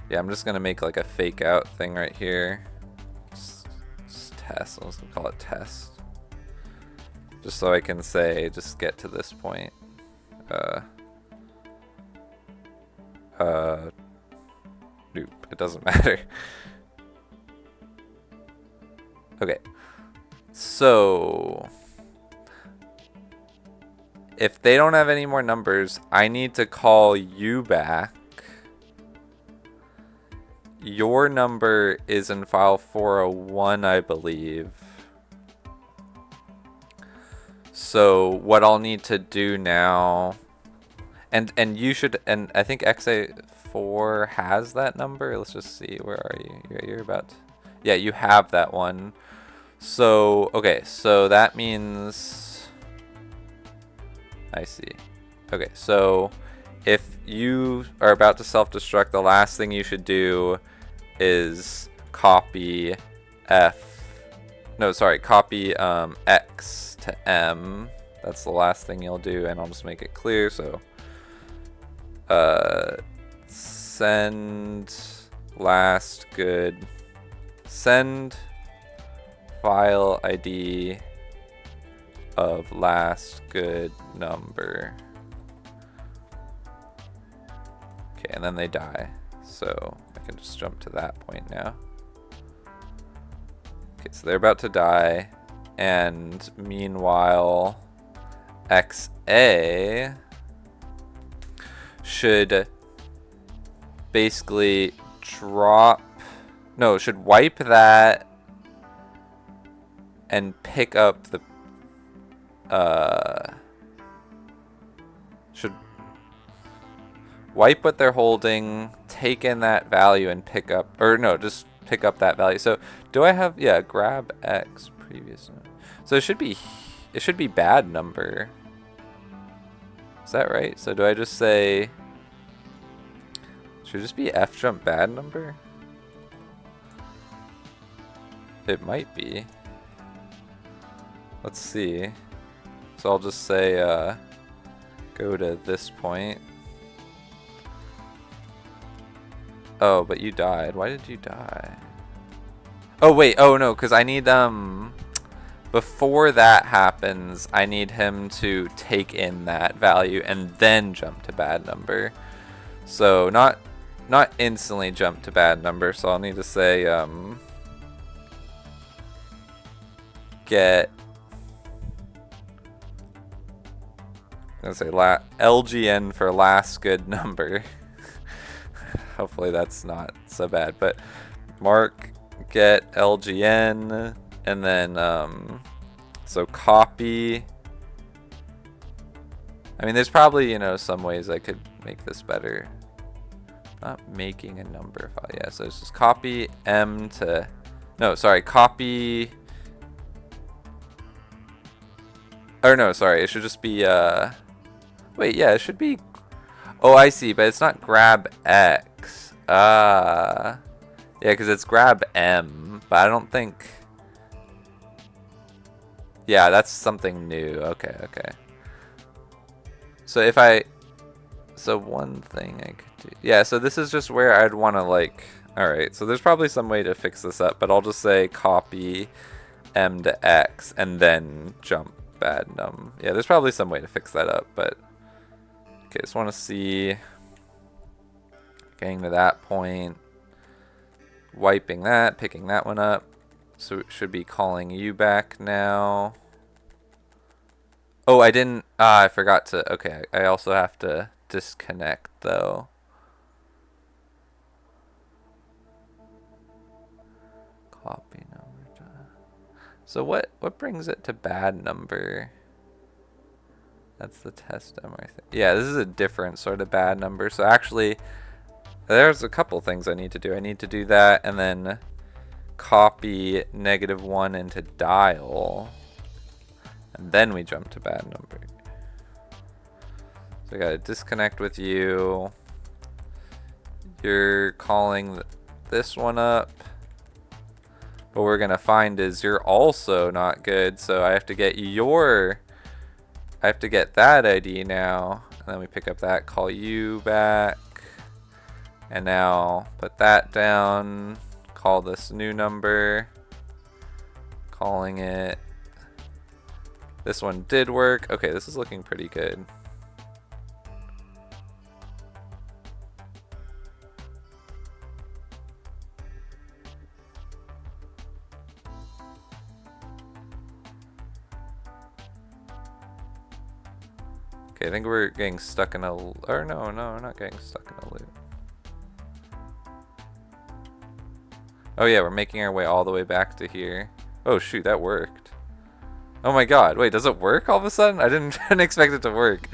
Yeah, I'm just gonna make like a fake out thing right here. Just test. Let's call it test. Just so I can say, just get to this point. Nope, it doesn't matter. Okay, so if they don't have any more numbers, I need to call you back. Your number is in file 401, I believe. So what I'll need to do now, and you should, and I think EXA4 has that number. Let's just see, where are you? You're about to, yeah, you have that one. So, okay, so that means, I see. Okay, so if you are about to self-destruct, the last thing you should do is copy copy X to M. That's the last thing you'll do, and I'll just make it clear. So, send last good, send file ID of last good number. Okay, and then they die. So I can just jump to that point now. Okay, so they're about to die, and meanwhile, XA should basically should wipe that and pick up the, should wipe what they're holding, take in that value and pick up, or no, just pick up that value. So do I have, yeah, grab X previous. So it should be bad number. Is that right? So do I just say, should it just be F jump bad number? It might be. Let's see. So I'll just say, go to this point. Oh, but you died. Why did you die? Oh, wait. Oh, no, because I need, before that happens, I need him to take in that value and then jump to bad number. So, not instantly jump to bad number, so I'll need to say, get, I'm gonna say LGN for last good number. Hopefully that's not so bad, but mark get LGN, and then so copy. I mean, there's probably, you know, some ways I could make this better. Not making a number file. Yeah, so it's just copy M to, no, sorry, copy, or no, sorry, it should just be wait, yeah, it should be, oh, I see, but it's not grab X. Yeah, because it's grab M, but I don't think, yeah, that's something new. Okay, okay. So if so one thing I could do, yeah, so this is just where I'd want to, like, alright, so there's probably some way to fix this up, but I'll just say copy M to X and then jump bad num. Yeah, there's probably some way to fix that up, but okay, just want to see getting to that point, wiping that, picking that one up. So it should be calling you back now. Oh, I didn't, I forgot to, okay, I also have to disconnect though. Copy number. So what brings it to bad number? That's the test number, I think. Yeah, this is a different sort of bad number. So actually, there's a couple things I need to do. I need to do that and then copy -1 into dial. And then we jump to bad number. So I gotta disconnect with you. You're calling this one up. What we're gonna find is you're also not good, so I have to get that ID now. And then we pick up that, call you back. And now put that down, call this new number, calling it. This one did work. Okay, this is looking pretty good. Okay, I think we're getting stuck in a, or no, we're not getting stuck in a loop. Oh yeah, we're making our way all the way back to here. Oh shoot, that worked. Oh my god, wait, does it work all of a sudden? I didn't expect it to work.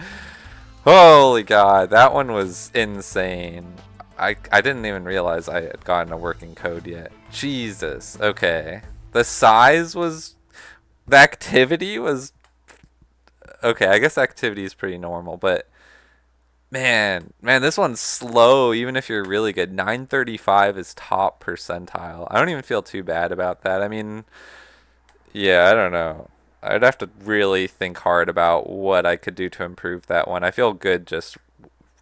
Holy god, that one was insane. I didn't even realize I had gotten a working code yet. Jesus, okay. The size was, the activity was, okay, I guess activity is pretty normal, but man, this one's slow even if you're really good. 935 is top percentile. I don't even feel too bad about that. I mean, yeah, I don't know. I'd have to really think hard about what I could do to improve that one. I feel good just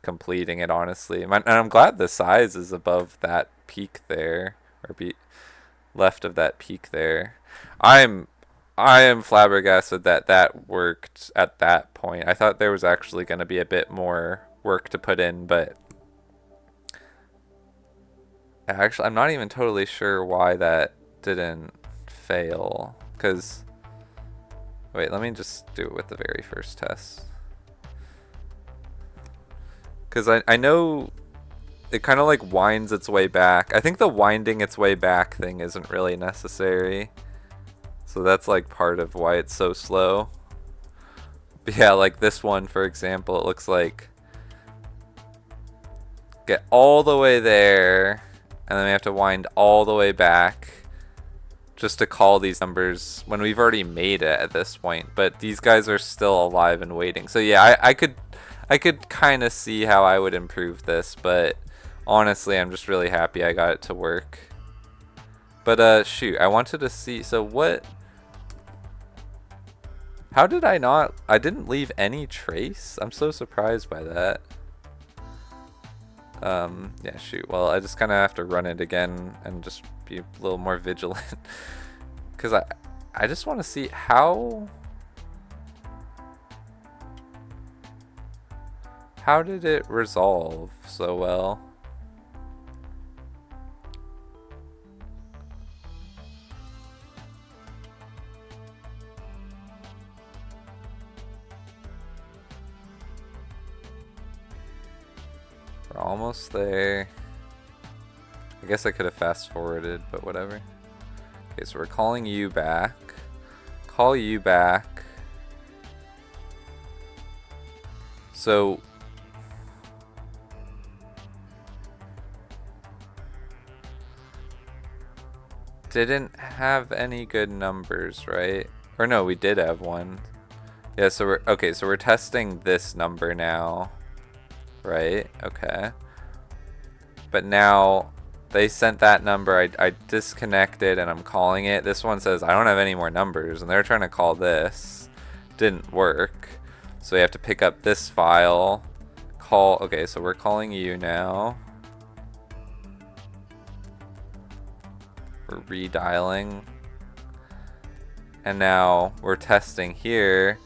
completing it, honestly. And I'm glad the size is above that peak there, or left of that peak there. I am flabbergasted that that worked at that point. I thought there was actually going to be a bit more work to put in, but actually I'm not even totally sure why that didn't fail. Because, wait, let me just do it with the very first test. Because I know it kind of like winds its way back. I think the winding its way back thing isn't really necessary. So that's like part of why it's so slow. But yeah, like this one, for example, it looks like get all the way there, and then we have to wind all the way back just to call these numbers when we've already made it at this point. But these guys are still alive and waiting. So yeah, I could kind of see how I would improve this, but honestly, I'm just really happy I got it to work. But shoot, I wanted to see, so what, how did I didn't leave any trace? I'm so surprised by that. Yeah, shoot, well, I just kind of have to run it again and just be a little more vigilant. Because I just want to see how did it resolve so well? We're almost there. I guess I could have fast forwarded, but whatever. Okay, so we're calling you back. Call you back. So didn't have any good numbers, right? Or no, we did have one. Yeah, so we're okay, so we're testing this number now. Right? Okay. But now they sent that number, I disconnected and I'm calling it. This one says I don't have any more numbers, and they're trying to call this. Didn't work. So we have to pick up this file. Call, okay, so we're calling you now. We're redialing. And now we're testing here.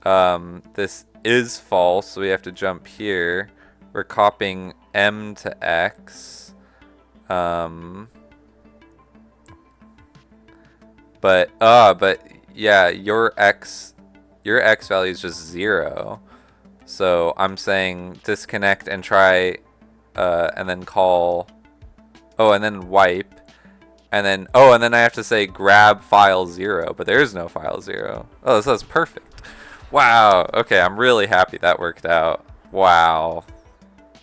This is false, so we have to jump here. We're copying M to X. But yeah, your X value is just 0. So I'm saying disconnect and try, and then call, and then wipe. And then, and then I have to say grab file 0, but there is no file 0. Oh, so that's perfect. Wow. Okay, I'm really happy that worked out. Wow.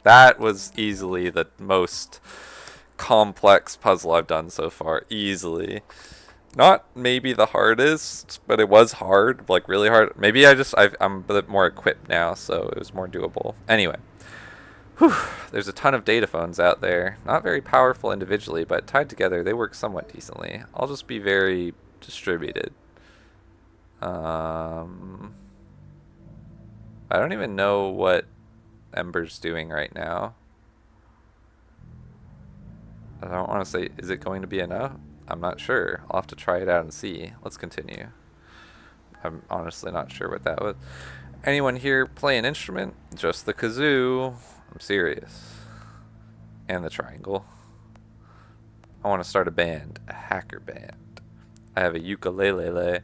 That was easily the most complex puzzle I've done so far. Easily. Not maybe the hardest, but it was hard, like really hard. Maybe I'm a bit more equipped now, so it was more doable. Anyway. Whew, there's a ton of data phones out there. Not very powerful individually, but tied together, they work somewhat decently. I'll just be very distributed. I don't even know what Ember's doing right now. I don't want to say, is it going to be enough? I'm not sure. I'll have to try it out and see. Let's continue. I'm honestly not sure what that was. Anyone here play an instrument? Just the kazoo. I'm serious. And the triangle. I want to start a band. A hacker band. I have a ukulele.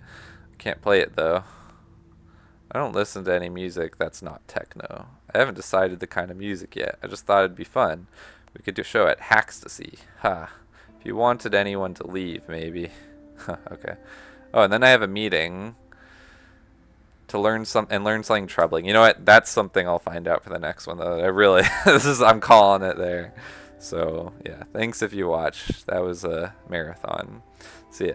Can't play it though. I don't listen to any music that's not techno. I haven't decided the kind of music yet. I just thought it'd be fun. We could do a show at Hackstasy. Ha. If you wanted anyone to leave, maybe. Okay. Oh, and then I have a meeting to learn something troubling. You know what? That's something I'll find out for the next one though. I really I'm calling it there. So, yeah, thanks if you watched. That was a marathon. See ya.